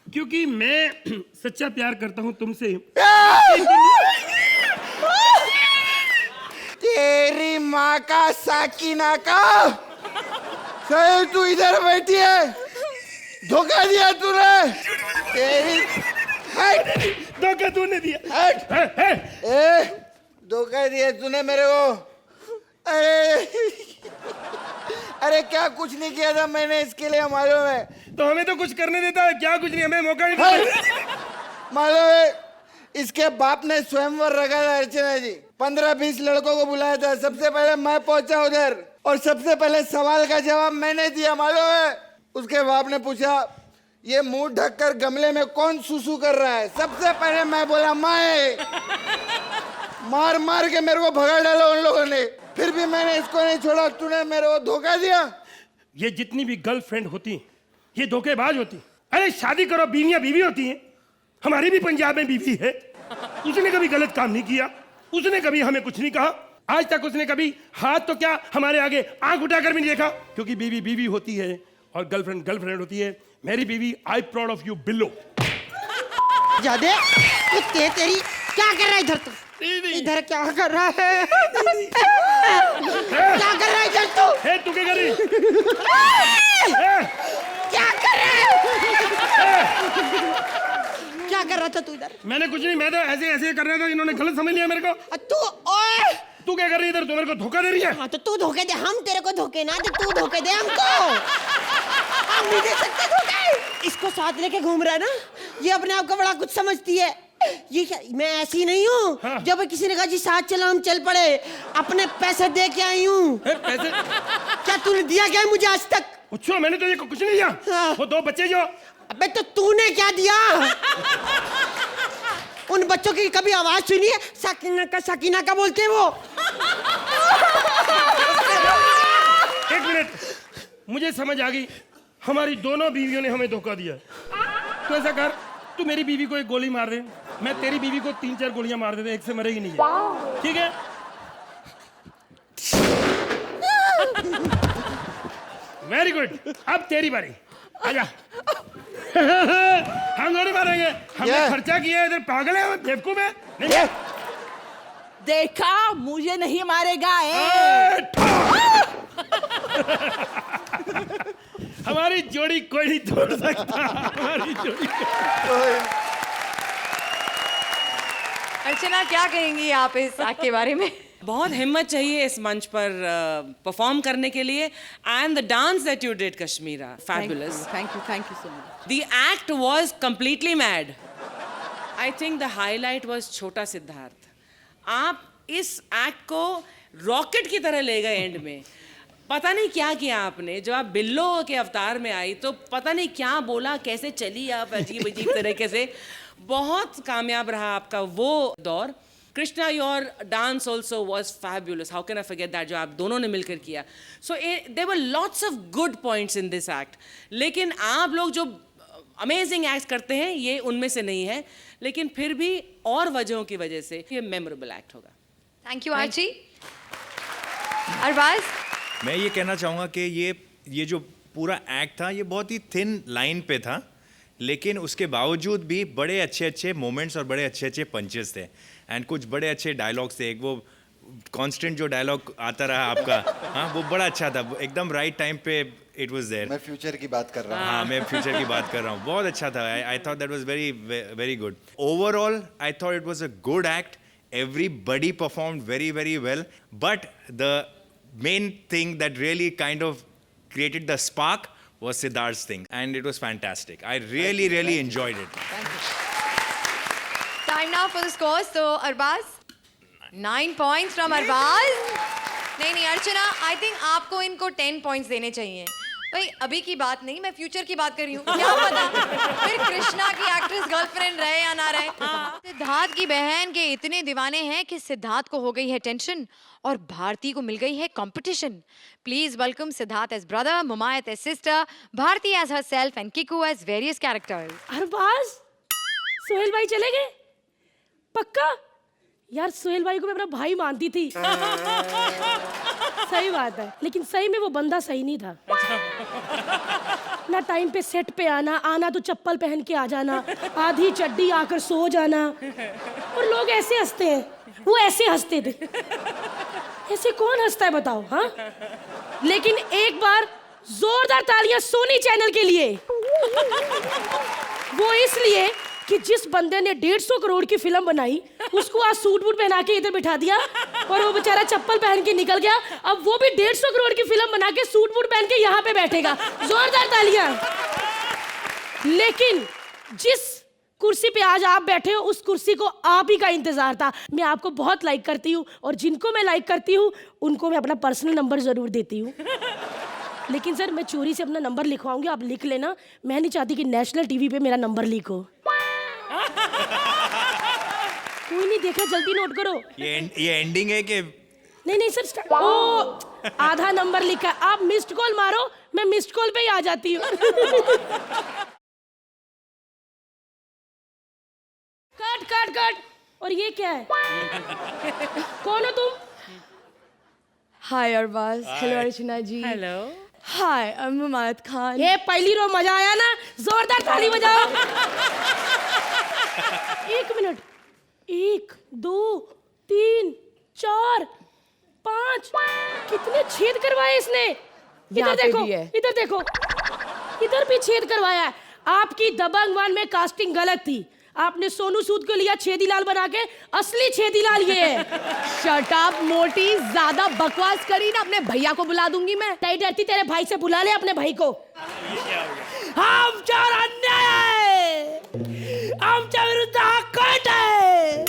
Speaker 8: क्योंकि मैं सच्चा प्यार करता हूँ तुमसे।
Speaker 12: तेरी माँ का साकिना का, सही तू इधर बैठी है, धोखा दिया तूने। तेरी
Speaker 8: धोखा तूने दिया।
Speaker 12: धोखा दिया तूने मेरे को। अरे क्या कुछ नहीं किया था मैंने इसके लिए, मालूम है?
Speaker 8: तो हमें तो कुछ करने देता है क्या? कुछ नहीं, हमें मौका नहीं देता।
Speaker 12: मालूम है, इसके बाप ने स्वयंवर रखा था अर्चना जी, 15-20 लड़कों को बुलाया था, सबसे पहले मैं पहुंचा उधर और सबसे पहले सवाल का जवाब मैंने दिया, मालूम है? उसके बाप ने पूछा ये मुंह ढककर गमले में कौन सुसु कर रहा है, सबसे पहले मैं बोला मैं। मार मार के मेरे को भगा डाला उन लोगों ने, फिर भी मैंने इसको नहीं छोड़ा। तूने मेरे को धोखा दिया।
Speaker 8: ये जितनी भी गर्लफ्रेंड होती ये धोखेबाज होती। अरे शादी करो, बीवियां बीवी होती हैं, हमारी भी पंजाब में बीवी है, उसने कभी गलत काम नहीं किया, उसने कभी हमें कुछ नहीं कहा, आज तक उसने कभी हाथ तो क्या हमारे आगे आंख उठाकर भी नहीं देखा, क्योंकि बीवी बीवी होती है और गर्लफ्रेंड गर्लफ्रेंड होती है। मेरी बीवी, आई प्राउड ऑफ यू बिल्लो।
Speaker 10: जादे कुत्ते तेरी, क्या कर रहा है इधर? तू इधर क्या कर रहा है? क्या कर रहा है इधर तू?
Speaker 8: तू क्या कर रही?
Speaker 10: क्या कर रहा है? क्या कर रहा था तू इधर?
Speaker 8: मैंने कुछ नहीं, मैं तो ऐसे ऐसे कर रहा था, इन्होंने गलत समझ लिया मेरे को। तू क्या कर रही है इधर? तू मेरे को धोखा दे रही है।
Speaker 10: हाँ तो तू धोखे दे, हम तेरे को धोखे ना दे, तू धोखे दे हमको। काम नहीं दे सकते तो क्या? इसको साथ लेके घूम रहा है ना, ये अपने आप को बड़ा कुछ समझती है। ये क्या, मैं ऐसी नहीं हूँ।
Speaker 8: हाँ।
Speaker 10: जब किसी ने कहा जी साथ चलो हम चल पड़े, अपने पैसे दे के आई हूँ।
Speaker 8: पैसे
Speaker 10: क्या तूने दिया क्या है मुझे आज तक?
Speaker 8: पूछो, मैंने तो ये कुछ नहीं दिया।
Speaker 10: हाँ।
Speaker 8: वो 2 बच्चे जो
Speaker 10: अबे तो तूने क्या दिया? उन बच्चों की कभी आवाज सुनी है? सकीना का बोलते हैं वो।
Speaker 8: 1 मिनट, मुझे समझ आ गई, हमारी दोनों बीवियों ने हमें धोखा दिया। तो ऐसा कर, तू मेरी बीवी को 1 गोली मार दे, मैं तेरी बीवी को 3-4 गोलियां मार देते, एक से मरेगी नहीं है। ठीक है? वेरी गुड, अब तेरी बारी, आजा। हम दोनों मारेंगे, हमने खर्चा किया है, इधर पागल है, बेवकूफ है। नहीं
Speaker 5: देखा, मुझे नहीं मारेगा।
Speaker 8: हमारी जोड़ी कोई नहीं तोड़ सकता, हमारी जोड़ी।
Speaker 1: अर्चना, क्या कहेंगी आप इस एक्ट के बारे में?
Speaker 3: बहुत हिम्मत चाहिए इस मंच पर परफॉर्म करने के लिए। And the dance that you did Kashmera, fabulous.
Speaker 5: Thank you so much.
Speaker 3: The act was completely mad. I think the highlight was छोटा सिद्धार्थ। आप इस एक्ट को रॉकेट की तरह ले गए एंड में। पता नहीं क्या किया आपने, जब आप बिल्लो के अवतार में आई तो पता नहीं क्या बोला, कैसे चली आप अजीब अजीब तरीके से। बहुत कामयाब रहा आपका वो दौर। Krishna, your dance also was fabulous, how can I forget that, जो आप दोनों ने मिलकर किया। So there were lots of good points in this act. लेकिन आप लोग जो अमेजिंग एक्ट करते हैं ये उनमें से नहीं है, लेकिन फिर भी और वजहों की वजह से ये मेमोरेबल एक्ट होगा।
Speaker 1: Thank you Archie. अरबाज,
Speaker 2: मैं ये कहना चाहूँगा कि ये जो पूरा एक्ट था ये बहुत ही थिन लाइन पे था, लेकिन उसके बावजूद भी बड़े अच्छे अच्छे मोमेंट्स और बड़े अच्छे अच्छे पंचेस थे एंड कुछ बड़े अच्छे डायलॉग्स थे। एक वो कांस्टेंट जो डायलॉग आता रहा आपका, हाँ वो बड़ा अच्छा था, एकदम राइट टाइम पे इट वाज देयर।
Speaker 12: मैं फ्यूचर की बात कर रहा हूँ।
Speaker 2: हाँ, मैं फ्यूचर की बात कर रहा हूँ, बहुत अच्छा था। I thought that was very very good. Overall I thought it was a good act, everybody performed very very well, but the main thing that really kind of created the spark was Siddharth's thing, and it was fantastic. I really enjoyed it.
Speaker 1: time now for the scores. So Arbaz, 9 points from Arbaz. नहीं अर्चना, I think आपको इनको 10 points देने चाहिए। भाई अभी की बात नहीं, मैं फ्यूचर की बात कर रही हूँ। क्या पता फिर कृष्णा की एक्ट्रेस गर्लफ्रेंड रहे या ना रहे। सिद्धार्थ की बहन के इतने दीवाने हैं कि सिद्धार्थ को हो गई है टेंशन और भारती को मिल गई है competition. Please welcome Siddharth as brother, Mumaith as sister, Bharti as herself and Kiku as various characters.
Speaker 11: Arbaaz, Sohail भाई चले गए? पक्का? यार सोहेल भाई को मैं अपना भाई मानती थी। सही बात है, लेकिन सही में वो बंदा सही नहीं था। ना टाइम पे सेट पे आना तो चप्पल पहन के आ जाना, आधी चड्डी आकर सो जाना, और लोग ऐसे हंसते हैं, वो ऐसे हंसते थे। ऐसे कौन हंसता है बताओ? हाँ, लेकिन एक बार जोरदार तालियां सोनी चैनल के लिए। वो इसलिए कि जिस बंदे ने 150 करोड़ की फिल्म बनाई उसको आज सूट बूट पहना के इधर बिठा दिया और वो बेचारा चप्पल पहन के निकल गया। अब वो भी 150 करोड़ की फिल्म बना के सूट बूट पहन के यहाँ पे बैठेगा। जोरदार तालियां। लेकिन जिस कुर्सी पे आज आप बैठे हो उस कुर्सी को आप ही का इंतजार था। मैं आपको बहुत लाइक करती हूँ और जिनको मैं लाइक करती हूँ उनको मैं अपना पर्सनल नंबर जरूर देती हूँ। लेकिन सर मैं चोरी से अपना नंबर लिखवाऊंगी, आप लिख लेना। मैं नहीं चाहती कि नेशनल टीवी पे मेरा नंबर लीक हो। कोई नहीं देख रहा, जल्दी नोट करो।
Speaker 2: ये एंडिंग है कि
Speaker 11: नहीं सर, ओ आधा नंबर लिखा है। आप मिस्ड कॉल मारो, मैं मिस्ड कॉल पे ही आ जाती हूँ। कट। और ये क्या है? कौन हो तुम?
Speaker 13: Hi Arbaaz. Hello Archana ji.
Speaker 3: Hello.
Speaker 13: Hi, I am Mumaith Khan.
Speaker 11: ये पहली रो मजा आया ना? जोरदार ताली बजाओ। 1 मिनट। 1 2 3 4 5 कितने छेद करवाए इसने? इधर देखो, इधर देखो, इधर भी छेद करवाया है। आपकी दबंग 1 में कास्टिंग गलत थी। आपने सोनू सूद को लिया छेदीलाल बना के, असली छेदीलाल ये है।
Speaker 13: शट अप मोटी, ज्यादा बकवास करी ना, अपने भैया को बुला दूंगी मैं।
Speaker 11: नहीं डरती, तेरे भाई से बुला ले अपने भाई को। हम चार अन्याय है, आमच्या विरुद्ध हा कट है,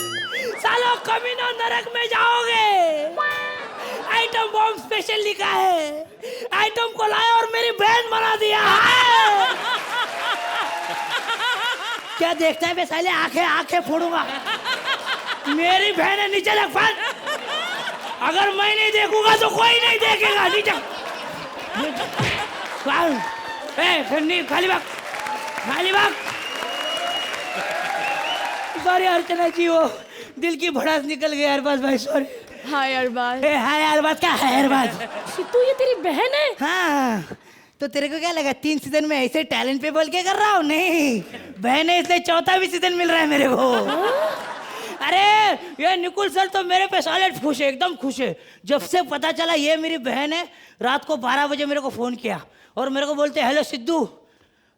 Speaker 11: सालों कमीनों नरक में जाओगे। आइटम बॉम्ब स्पेशल लिखा है, आइटम को लाया और मेरी बहन बना दिया है। क्या देखता है बे साले, आंखें फोड़ूंगा। मेरी बहन है, नीचे लग फट। अगर मैं नहीं देखूंगा तो कोई नहीं देखेगा। नीचे खाली भाग, खाली भाग। सॉरी अर्चना जी, वो दिल की भड़ास निकल गई अरबाज भाई, सॉरी।
Speaker 13: हाय अरबाज।
Speaker 11: हाय अरबाज, क्या है अरबाज? तू ये तेरी बहन है? हाँ, तो तेरे को क्या लगा 3 सीजन में ऐसे टैलेंट पे बोल के कर रहा हूँ? नहीं, बहन है इसलिए 4था भी सीजन मिल रहा है मेरे को। अरे ये निकुल सर तो मेरे पे सॉलिड खुश है, एकदम खुश है। जब से पता चला ये मेरी बहन है, रात को 12 बजे मेरे को फोन किया और मेरे को बोलते, हेलो सिद्धू,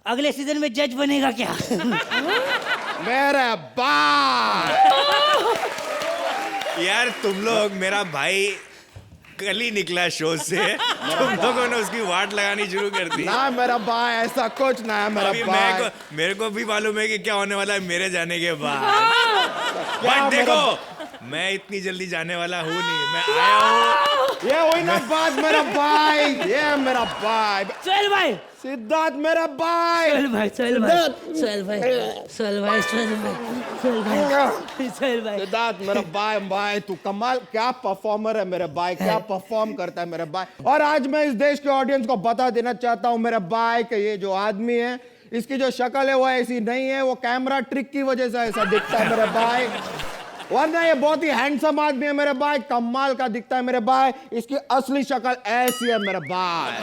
Speaker 11: अगले सीजन में जज बनेगा क्या?
Speaker 8: मेरा बाप
Speaker 2: यार तुम लोग, मेरा भाई कल ही निकला शो से, तुम लोगों ने उसकी वाट लगानी शुरू कर दी।
Speaker 8: ना मेरा भाई, ऐसा कुछ ना है मेरा
Speaker 2: अभी
Speaker 8: भाई।
Speaker 2: मेरे को भी मालूम है कि क्या होने वाला है मेरे जाने के बाद। बट देखो, मैं इतनी जल्दी जाने वाला हूँ नहीं, मैं आया हूँ।
Speaker 8: ये वही ना बात, मेरा भाई, ये मेरा भाई।
Speaker 11: सोहेल भाई,
Speaker 8: सिद्धार्थ मेरा भाई।
Speaker 11: सोहेल भाई, सोहेल भाई, सोहेल भाई, सोहेल भाई, सोहेल भाई, सोहेल भाई, सोहेल भाई।
Speaker 8: सिद्धार्थ मेरा भाई, भाई तू कमाल, क्या परफॉर्मर है मेरे भाई, क्या परफॉर्म करता है मेरे भाई। और आज मैं इस देश के ऑडियंस को बता देना चाहता हूँ मेरे भाई कि ये जो आदमी है, इसकी जो शक्ल है वो ऐसी नहीं है, वो कैमरा ट्रिक की वजह से ऐसा दिखता है मेरे भाई, वरना ये बहुत ही हैंडसम आदमी है मेरे भाई, कमाल का दिखता है मेरे भाई। इसकी असली शक्ल ऐसी है मेरे भाई।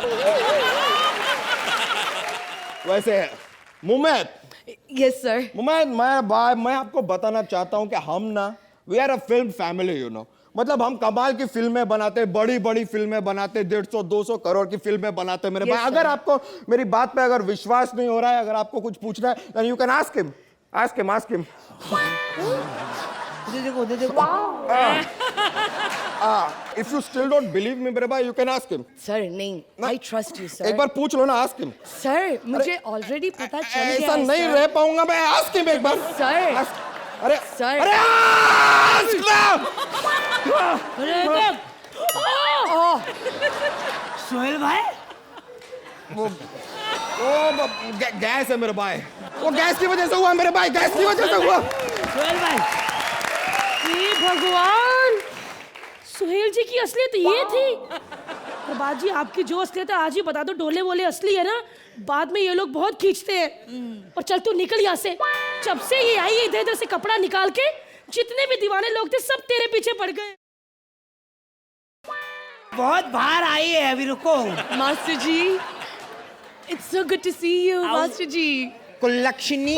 Speaker 8: वैसे मुमैद,
Speaker 13: यस सर।
Speaker 8: मुमैद मेरा भाई, मैं आपको बताना चाहता हूं कि हम ना, we are a film family, you know. मतलब हम कमाल की फिल्में बनाते, बड़ी बड़ी फिल्में बनाते, 150-200 करोड़ की फिल्में बनाते मेरे भाई। अगर आपको मेरी बात पे अगर विश्वास नहीं हो रहा है, अगर आपको कुछ पूछना है, then you can ask him, ask him, ask him. If you still don't believe me मेरे भाई, you can ask him.
Speaker 13: Sir नहीं, I trust you सर।
Speaker 8: एक बार पूछ लो ना, ask him.
Speaker 13: सर मुझे ऑलरेडी पता चल गया है।
Speaker 8: ऐसा नहीं रह पाऊंगा मैं, ask him एक बार।
Speaker 13: सर,
Speaker 8: अरे
Speaker 13: सर,
Speaker 8: अरे ask him!
Speaker 11: सोहेल भाई,
Speaker 8: वो गैस है मेरे भाई, वो गैस की वजह से हुआ मेरे भाई, गैस की वजह से हुआ।
Speaker 11: सोहेल भाई, हे भगवान, सोहेल जी की असलियत ये थी। अरबाज जी, आपकी जो असलियत है आज ही बता दो, डोले वोले असली है ना, बाद में ये लोग बहुत खींचते हैं। और चल तू निकल यहाँ से, जब से ये आई इधर इधर से कपड़ा निकाल के, जितने भी दीवाने लोग थे सब तेरे पीछे पड़ गए। बहुत बाहर आई है, अभी रुको।
Speaker 13: Master ji, it's so good to see you master ji.
Speaker 12: कुलक्षणी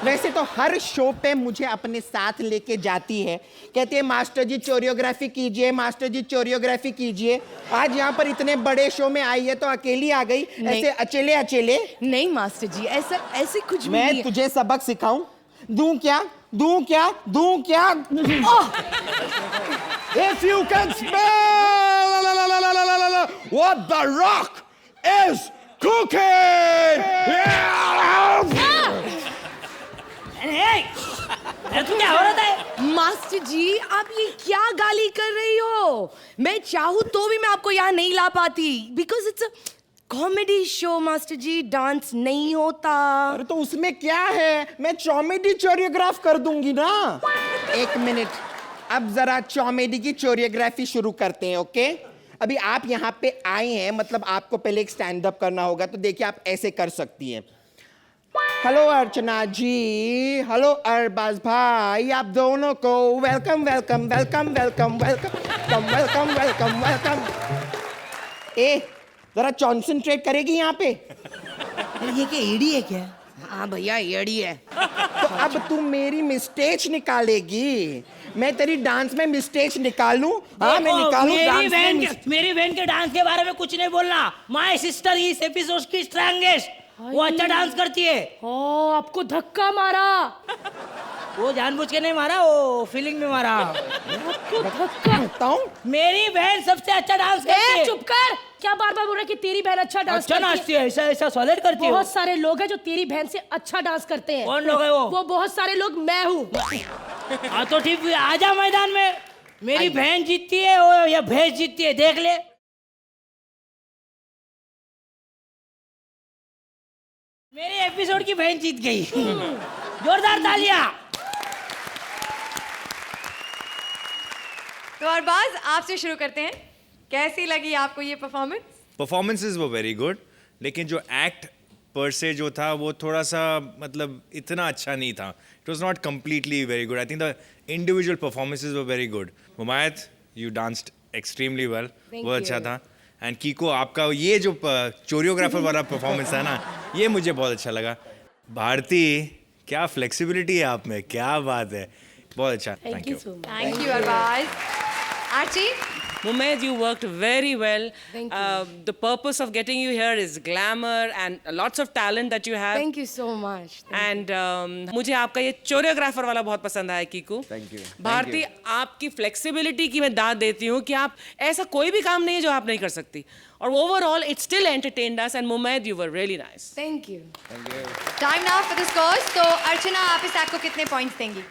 Speaker 12: वैसे तो हर शो पे मुझे अपने साथ लेके जाती है, कहती है मास्टर जी कोरियोग्राफी कीजिए, मास्टर जी कोरियोग्राफी कीजिए। आज यहाँ पर इतने बड़े शो में आई है तो अकेली आ गई, ऐसे अकेले अकेले।
Speaker 13: नहीं मास्टर जी, ऐसा ऐसे कुछ भी
Speaker 12: मैं
Speaker 13: नहीं।
Speaker 12: तुझे सबक सिखाऊं? दूं क्या, दूं क्या, दूं क्या?
Speaker 8: If you can smell what the rock is cooking!
Speaker 11: तू क्या हो रहा है?
Speaker 13: मास्टर जी, आप ये क्या गाली कर रही हो? मैं चाहूँ तो भी मैं आपको यहाँ नहीं ला पाती, because it's a comedy show master ji, dance नहीं होता।
Speaker 12: अरे तो उसमें क्या है, मैं कॉमेडी कोरियोग्राफ कर दूंगी ना। एक मिनट, अब जरा कॉमेडी की कोरियोग्राफी शुरू करते हैं, ओके? अभी आप यहाँ पे आए हैं, मतलब आपको पहले एक स्टैंड अप करना होगा, तो देखिए आप ऐसे कर सकती हैं। हेलो अर्चना जी, हेलो अरबाज भाई, आप दोनों को welcome welcome welcome welcome welcome welcome welcome welcome. ए जरा कॉन्सेंट्रेट करेगी यहाँ पे।
Speaker 11: ये क्या एडी है क्या?
Speaker 12: हाँ भैया एडी है। तो अब तू मेरी मिस्टेक्स निकालेगी, मैं तेरी डांस में मिस्टेक्स निकालूं? हाँ मैं निकालूं डांस में।
Speaker 11: मेरी बहन के डांस के बारे में कुछ नहीं बोलना। माय सिस्टर इस एपिसोड की स्ट्रॉन्गेस्ट, वो अच्छा डांस करती है।
Speaker 13: ओ, आपको धक्का मारा।
Speaker 7: वो जानबूझ के नहीं मारा, वो फीलिंग में मारा।
Speaker 10: कहता हूँ
Speaker 7: मेरी बहन सबसे अच्छा डांस करती है।
Speaker 11: चुप कर। क्या बार बार बोल रहा है कि तेरी बहन अच्छा डांस
Speaker 7: अच्छा नाचती है, ऐसा ऐसा सॉलिड करती है।
Speaker 11: बहुत सारे लोग हैं जो तेरी बहन से अच्छा डांस करते हैं।
Speaker 7: कौन लोग है वो?
Speaker 11: वो बहुत सारे लोग मैं हूँ।
Speaker 7: हाँ तो ठीक, आजा मैदान में। मेरी बहन जीतती है वो या भैंस जीतती है, देख ले। मेरे एपिसोड की बहन जीत गई। जोरदार तालियां।
Speaker 1: तो अरबाज आपसे शुरू करते हैं, कैसी लगी आपको ये परफॉर्मेंस?
Speaker 2: परफॉर्मेंसेज वो वेरी गुड, लेकिन जो एक्ट पर से जो था वो थोड़ा सा मतलब इतना अच्छा नहीं था. It was not completely very good. I think the individual performances were very good. Mumaith, you danced extremely well, वो अच्छा था. एंड कीको, आपका ये जो कोरियोग्राफर वाला परफॉर्मेंस था ना, ये मुझे बहुत अच्छा लगा. भारती, क्या फ्लेक्सिबिलिटी है आप में, क्या बात है, बहुत अच्छा. Thank you.
Speaker 1: Thank you Arbaaz. Archi,
Speaker 3: Mumaid, you worked very well.
Speaker 13: Thank you.
Speaker 3: The purpose of getting you here is glamour and lots of talent that you have.
Speaker 13: Thank you so much.
Speaker 3: And मुझे आपका ये choreographer वाला बहुत पसंद आया Kiku.
Speaker 4: Thank you.
Speaker 3: Bharti, आपकी flexibility की मैं दाद देती हूँ कि आप ऐसा कोई भी काम नहीं है जो आप नहीं कर सकती. और overall it still entertained us. And Mumaith, you were really nice.
Speaker 13: Thank you.
Speaker 1: Time now for the scores. तो अर्चना, आप इस एक्ट को कितने पॉइंट्स देंगी?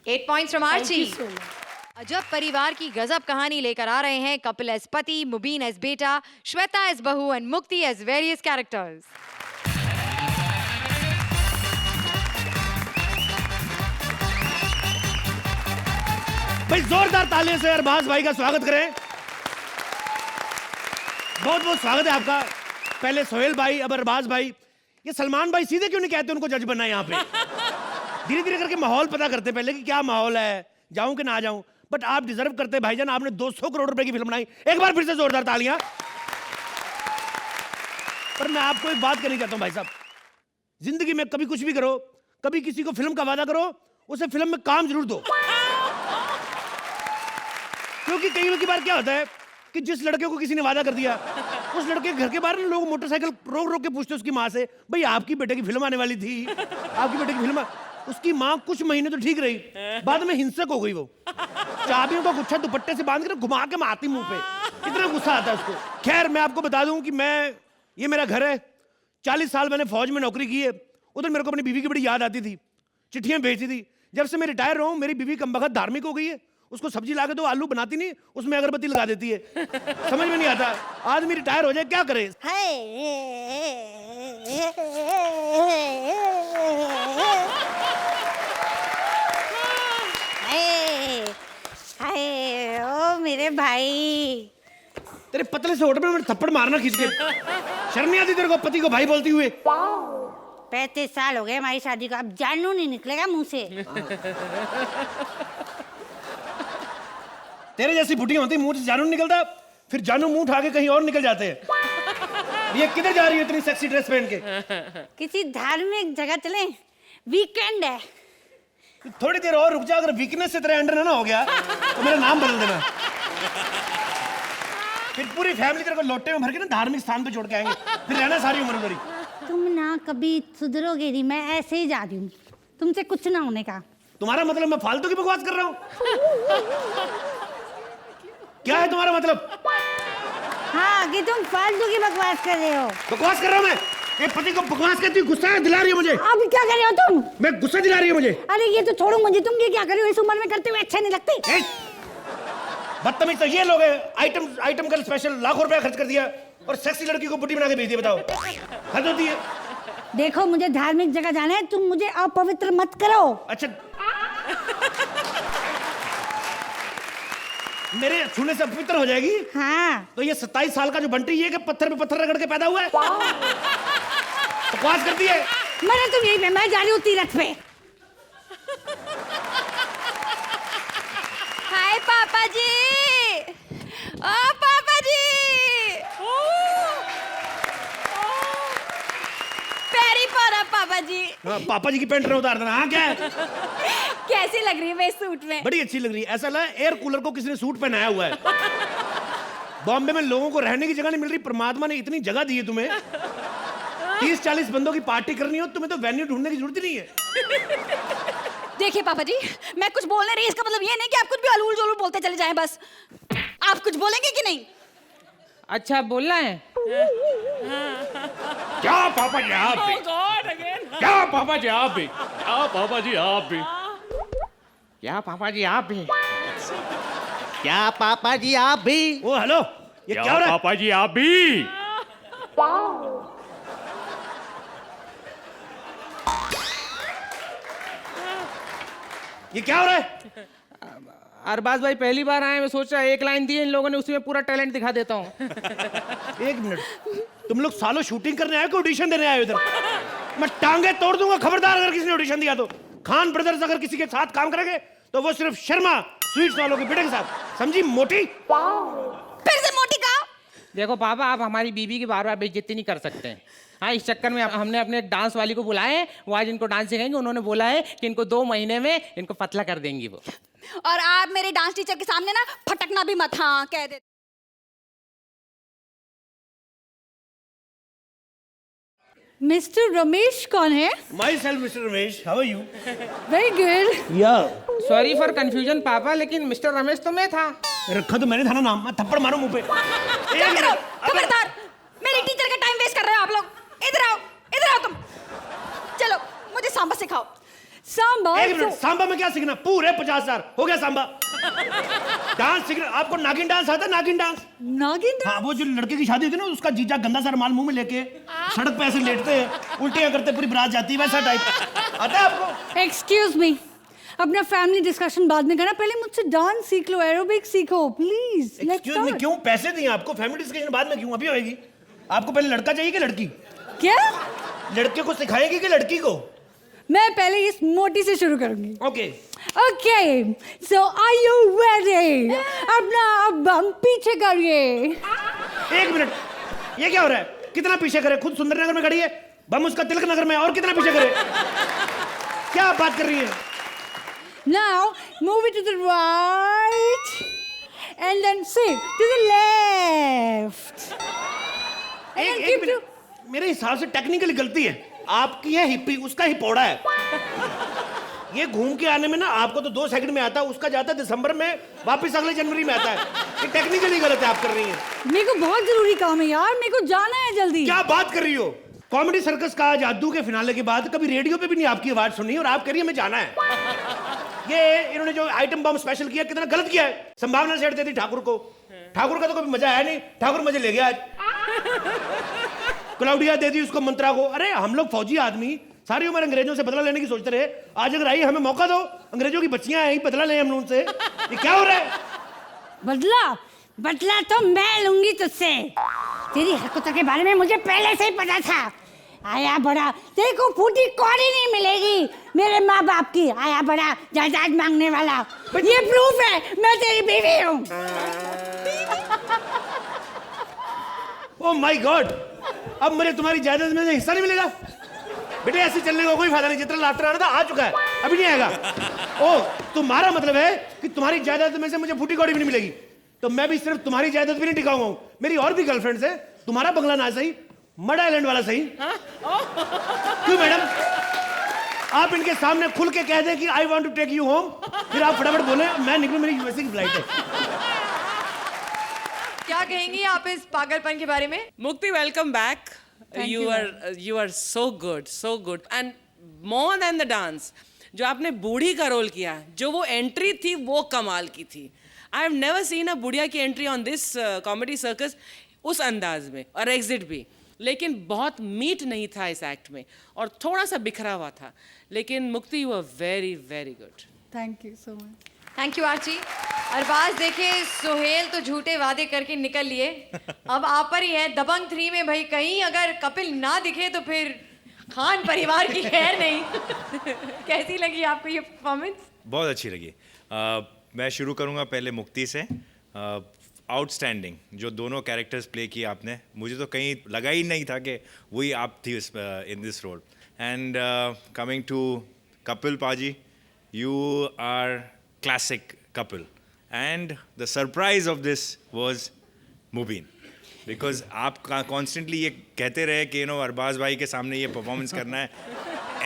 Speaker 1: 8 points from Archi.
Speaker 13: Thank you so much.
Speaker 1: अजब परिवार की गजब कहानी लेकर आ रहे हैं कपिल एज पति, मुबीन एज बेटा, श्वेता एज बहू एंड मुक्ति एज वेरियस कैरेक्टर्स.
Speaker 10: भाई जोरदार तालियों से अरबाज भाई का स्वागत करें. बहुत बहुत स्वागत है आपका. पहले सोहेल भाई, अब अरबाज भाई. ये सलमान भाई सीधे क्यों नहीं कहते उनको जज बनना है यहाँ पे? धीरे धीरे करके माहौल पता करते पहले कि क्या माहौल है, जाऊं कि ना जाऊं. बट आप डिजर्व करते हैं भाईजान, आपने 200 करोड़ रुपए की फिल्म बनाई. एक बार फिर से जोरदार तालियां. पर मैं आपको एक बात कहनी चाहता हूं भाई साहब, जिंदगी में कभी कुछ भी करो, कभी किसी को फिल्म का वादा करो, उसे फिल्म में काम जरूर दो. क्योंकि कई बार क्या होता है कि जिस लड़के को किसी ने वादा कर दिया, उस लड़के के घर के बाहर लोग मोटरसाइकिल रोक रोक के पूछते उसकी माँ से, भाई आपकी बेटे की फिल्म आने वाली थी, आपकी बेटे की फिल्म. उसकी माँ कुछ महीने तो ठीक रही, बाद में हिंसक हो गई. वो चाबियों का गुच्छा दुपट्टे से बांध कर घुमा के मारती मुंह पे, इतना गुस्सा आता है उसको. खैर, मैं आपको बता दूं कि ये मेरा घर है. 40 साल मैंने फौज में नौकरी की है. उधर मेरे को अपनी बीवी की बड़ी याद आती थी, चिट्ठियां भेजती थी. जब से मैं रिटायर रहा हूं, मेरी बीवी कमबख्त धार्मिक हो गई है. उसको सब्जी ला के दो, आलू बनाती नहीं, उसमें अगरबत्ती लगा देती है. समझ में नहीं आता आदमी रिटायर हो जाए क्या करे.
Speaker 9: ओ मेरे भाई,
Speaker 10: तेरे पतले से होठ में मैंने थप्पड़ मारना खींच के. शर्म नहीं आती तेरे को पति को भाई बोलते हुए?
Speaker 9: 35 साल हो गए हमारी शादी को, अब जानू नहीं निकलेगा मुंह से.
Speaker 10: तेरे जैसी बुढ़िया होती मुंह से जानू निकलता, फिर जानू मुंह उठा के कहीं और निकल जाते हैं. ये किधर जा रही है इतनी सेक्सी ड्रेस पहन के?
Speaker 9: किसी धार्मिक जगह चले, वीकेंड है.
Speaker 10: थोड़ी देर और रुक जा, अगर वीकनेस से तेरे अंडर ना हो गया तो मेरा नाम बदल देना. फिर पूरी फैमिली तेरे को लोटे में भर के ना धार्मिक स्थान पे छोड़ के आएंगे, फिर रहना सारी उम्र मेरी.
Speaker 9: तुम ना कभी सुधरोगे नहीं, मैं ऐसे ही जा रही हूँ, तुमसे कुछ ना होने का.
Speaker 10: तुम्हारा मतलब मैं फालतू की बकवास कर रहा हूँ? क्या है तुम्हारा मतलब?
Speaker 9: हाँ, कि तुम फालतू की बकवास कर रहे हो.
Speaker 10: बकवास कर रहा हूँ मैं? एक पति को बकवास करती गुस्सा दिला रही है मुझे.
Speaker 9: अभी क्या कर रहे हो तुम?
Speaker 10: मैं गुस्सा दिला रही है मुझे.
Speaker 9: अरे ये तो छोड़ो मुझे, तुम ये क्या कर रहे हो इस उम्र में, करते हुए अच्छे नहीं लगते.
Speaker 10: बदतमीज तो ये लोग हैं. आइटम का स्पेशल लाखों रुपया खर्च कर दिया और सेक्सी लड़की को बुढ़ी बना के भेज दिया. बताओ, हद होती है.
Speaker 9: देखो, मुझे धार्मिक जगह जाना है, तुम मुझे अपवित्र मत करो.
Speaker 10: अच्छा, मेरे छूने से अपवित्र हो जाएगी?
Speaker 9: हाँ.
Speaker 10: तो ये 27 साल का जो बंटी, ये कि पत्थर पे पत्थर रगड़ के पैदा हुआ है? बकवास करती है.
Speaker 9: मैंने तुम यही पे, मैं जा रही हूँ तीरथ पे.
Speaker 1: हाय पापा जी. ओ पापा जी, पैरी पड़ा पापा जी.
Speaker 10: हाँ, पापा जी की पैंट रहे उतार देना. हाँ, क्या है?
Speaker 1: कैसी लग रही है मैं इस सूट में?
Speaker 10: बड़ी अच्छी लग रही है. ऐसा लगा एयर कूलर को किसी ने सूट पहनाया हुआ है. बॉम्बे में लोगों को रहने की जगह नहीं मिल रही, परमात्मा ने इतनी जगह दी है तुम्हें. 30-40 बंदों की पार्टी करनी हो, तुम्हें तो वेन्यू ढूंढने की जरूरत ही नहीं है.
Speaker 11: देखिए पापा जी, मैं कुछ बोलने रही, इसका मतलब ये नहीं कि आप कुछ भी अलूल जुलूल बोलते चले जाएं बस। आप कुछ बोलेंगे कि नहीं?
Speaker 3: अच्छा बोलना है।
Speaker 10: क्या पापा जी आप भी?
Speaker 3: God again.
Speaker 10: क्या पापा जी आप भी?
Speaker 4: क्या पापा जी आप भी?
Speaker 10: क्या पापा जी आप भी?
Speaker 12: क्या पापा जी आप भी?
Speaker 10: ओ हेलो, ये क्या हो रहा है?
Speaker 4: पापा जी आप भी?
Speaker 10: ये क्या हो रहा है?
Speaker 3: अरबाज भाई पहली बार आए, मैं सोचा एक लाइन दी इन लोगों ने, उसी में पूरा टैलेंट दिखा देता हूँ।
Speaker 10: एक मिनट, तुम लोग सालों शूटिंग करने आए हो कि ऑडिशन देने आए हो इधर? मैं टांगे तोड़ दूंगा खबरदार अगर किसी ने ऑडिशन दिया तो। खान ब्रदर्स अगर किसी के साथ काम करेंगे तो वो सिर्फ शर्मा स्वीट्स वालों के बेटे के साथ, समझी मोटी?
Speaker 11: फिर से मोटी कहा?
Speaker 3: देखो पापा, आप हमारी बीबी की बार बार बेइज्जती नहीं कर सकते हैं। हाँ, इस चक्कर में हमने अपने एक डांस वाली को बुलाया है, वो आज इनको डांस सिखाएंगे। उन्होंने बोला है कि इनको 2 महीने में इनको पतला कर देंगी वो।
Speaker 11: और आप मेरे डांस टीचर के सामने ना फटकना भी मत, हाँ कह दे।
Speaker 9: मिस्टर रमेश कौन है?
Speaker 10: Myself mister Ramesh, how are you?
Speaker 9: Very good.
Speaker 10: या
Speaker 3: सॉरी फॉर कंफ्यूजन पापा, लेकिन मिस्टर रमेश तो मैं था।
Speaker 10: रखा तो मैंने था ना नाम, मैं थप्पड़ मारूं मुंह पे।
Speaker 11: खबरदार, मेरे टीचर का टाइम वेस्ट कर रहे हो आप लोग। इधर आओ तुम। चलो मुझे सांबा सिखाओ।
Speaker 9: सांबा?
Speaker 10: एक मिनट, सांबा में क्या सीखना? पूरे 50,000 हो गया सांबा। डांस सीखना आपको? नागिन डांस आता है? नागिन डांस?
Speaker 9: नागिन डांस?
Speaker 10: हाँ, वो जो लड़के की शादी होती है ना, उसका जीजा गंदा सा रुमाल मुंह में लेके सड़क पे ऐसे लेटते हैं, उल्टियां करते, पूरी बारात जाती है, वैसा टाइप आता है आपको?
Speaker 9: एक्सक्यूज मी, अपना फैमिली डिस्कशन बाद में करना, पहले मुझसे डांस सीख लो, एरोबिक सीखो प्लीज।
Speaker 10: एक्सक्यूज मी, क्यों पैसे दिए आपको? फैमिली डिस्कशन बाद में क्यों? अभी होएगी। आपको पहले लड़का चाहिए कि लड़की?
Speaker 9: क्या?
Speaker 10: लड़के को सिखाएगी कि लड़की को?
Speaker 9: मैं पहले इस मोटी से शुरू करूंगी।
Speaker 10: Okay
Speaker 9: okay, so are you ready? अपना अब हम पीछे करिए।
Speaker 10: एक मिनट, ये क्या हो रहा है? कितना पीछे करे? खुद सुंदरनगर में खड़ी है, बम उसका तिलक नगर में, और कितना पीछे करे? क्या आप बात कर रही है?
Speaker 9: Now move it to the right and then shift to the left. And then
Speaker 10: एक
Speaker 9: keep
Speaker 10: मिनट, मेरे हिसाब से टेक्निकली गलती है। आपकी है हिप्पी, उसका ही पौड़ा है। ये घूम के आने में ना आपको तो 2 सेकंड में आता है, उसका जाता है दिसंबर में, वापस अगले जनवरी में आता है। ये टेक्निकली गलत है आप कर रही हैं।
Speaker 9: मेरे को बहुत जरूरी काम है यार, मेरे को जाना है जल्दी।
Speaker 10: क्या बात कर रही हो? कॉमेडी सर्कस का जादू के फिनाले के बाद कभी रेडियो पे भी नहीं आपकी आवाज सुनी, और आप कह रही है मैं जाना है। ये इन्होंने जो आइटम बम स्पेशल किया, कितना गलत किया है। संभावना सेट दे दी ठाकुर को। ठाकुर का तो कभी मजा आया नहीं, ठाकुर मजे ले गया आज। क्लाउडिया दे दी उसको मंत्रा को। अरे हम लोग फौजी आदमी सारी उम्र अंग्रेजों से बदला लेने की सोचते रहे, आज अगर आई हमें मौका दो, अंग्रेजों की बच्चियां आई, बदला लें हम लोगों से। ये क्या हो रहा है?
Speaker 9: बदला तो मैं लूंगी तुझसे। तेरी हरकतों के बारे में मुझे पहले से ही पता था। आया बड़ा, तेरे को फूटी कौड़ी नहीं मिलेगी मेरे माँ बाप की। आया बड़ा जायदाद मांगने वाला। ये प्रूफ है मैं तेरी बीवी हूँ।
Speaker 10: ओह माय गॉड, अब मुझे तुम्हारी जायदाद में से हिस्सा नहीं मिलेगा? बेटे ऐसे चलने का कोई फायदा नहीं, जितना लाफ्टर आना था आ चुका है, अभी नहीं आएगा। ओह, तुम्हारा मतलब है कि तुम्हारी जायदाद में से मुझे फूटी कौड़ी भी नहीं मिलेगी? तो मैं भी सिर्फ तुम्हारी जायदाद भी नहीं टिकाऊंगा, मेरी और भी गर्लफ्रेंड्स है। तुम्हारा बंगला ना सही, मड आइलैंड वाला सही। क्यों मैडम, आप इनके सामने खुल के कह दें कि I want to take you home, फिर आप फटाफट बोले मैं निकलूं, मेरी यूएसए की फ्लाइट है।
Speaker 1: क्या कहेंगी आप इस पागलपन के बारे में?
Speaker 3: मुक्ति, welcome back. You are so good and more than the dance, जो आपने बूढ़ी का रोल किया, जो वो एंट्री थी वो कमाल की थी। I have never seen a बुढ़िया की entry on this comedy circus उस अंदाज में, और एग्जिट भी। लेकिन बहुत मीट नहीं था इस एक्ट में, और थोड़ा सा बिखरा हुआ था। लेकिन Mukti, you are very very good.
Speaker 9: Thank you so much.
Speaker 1: Thank you Archie. Arbaaz देखे, सोहेल तो झूठे वादे करके निकल लिए, अब आप पर ही है। दबंग 3 में भाई कहीं अगर कपिल ना दिखे तो फिर खान परिवार की खैर नहीं। कैसी लगी आपको ये परफॉर्मेंस?
Speaker 2: बहुत अच्छी लगी। मैं शुरू करूंगा पहले मुक्ति से। आउटस्टैंडिंग जो दोनों कैरेक्टर्स प्ले किए आपने, मुझे तो कहीं लगा ही नहीं था कि वही आप थी in this role. And coming to Kapil paaji, you are classic couple, and the surprise of this was Mubin, because आप constantly ये कहते रहे कि अरबाज भाई के सामने ये परफॉर्मेंस करना है,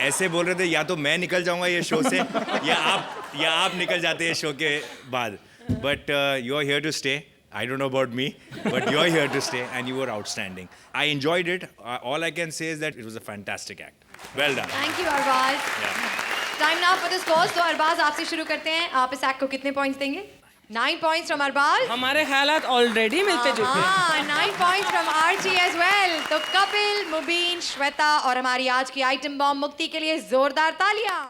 Speaker 2: ऐसे बोल रहे थे या तो मैं निकल जाऊंगा ये शो से या आप निकल जाते हैं शो के बाद. But you are here to stay. I don't know about me, but you're here to stay, and you were outstanding. I enjoyed it. All I can say is that it was a fantastic act. Well done.
Speaker 1: Thank you, Arbaz. Time now for the scores. तो अरबाज आपसे शुरू करते हैं. आप इस act को कितने points देंगे? 9 points from अरबाज.
Speaker 3: हमारे ख्यालात ऑलरेडी मिलते जुलते हैं.
Speaker 1: हाँ, 9 points from Archie as well. तो कपिल, मुबीन, श्वेता और हमारी आज की आइटम बॉम्ब मुक्ति के लिए जोरदार तालियां.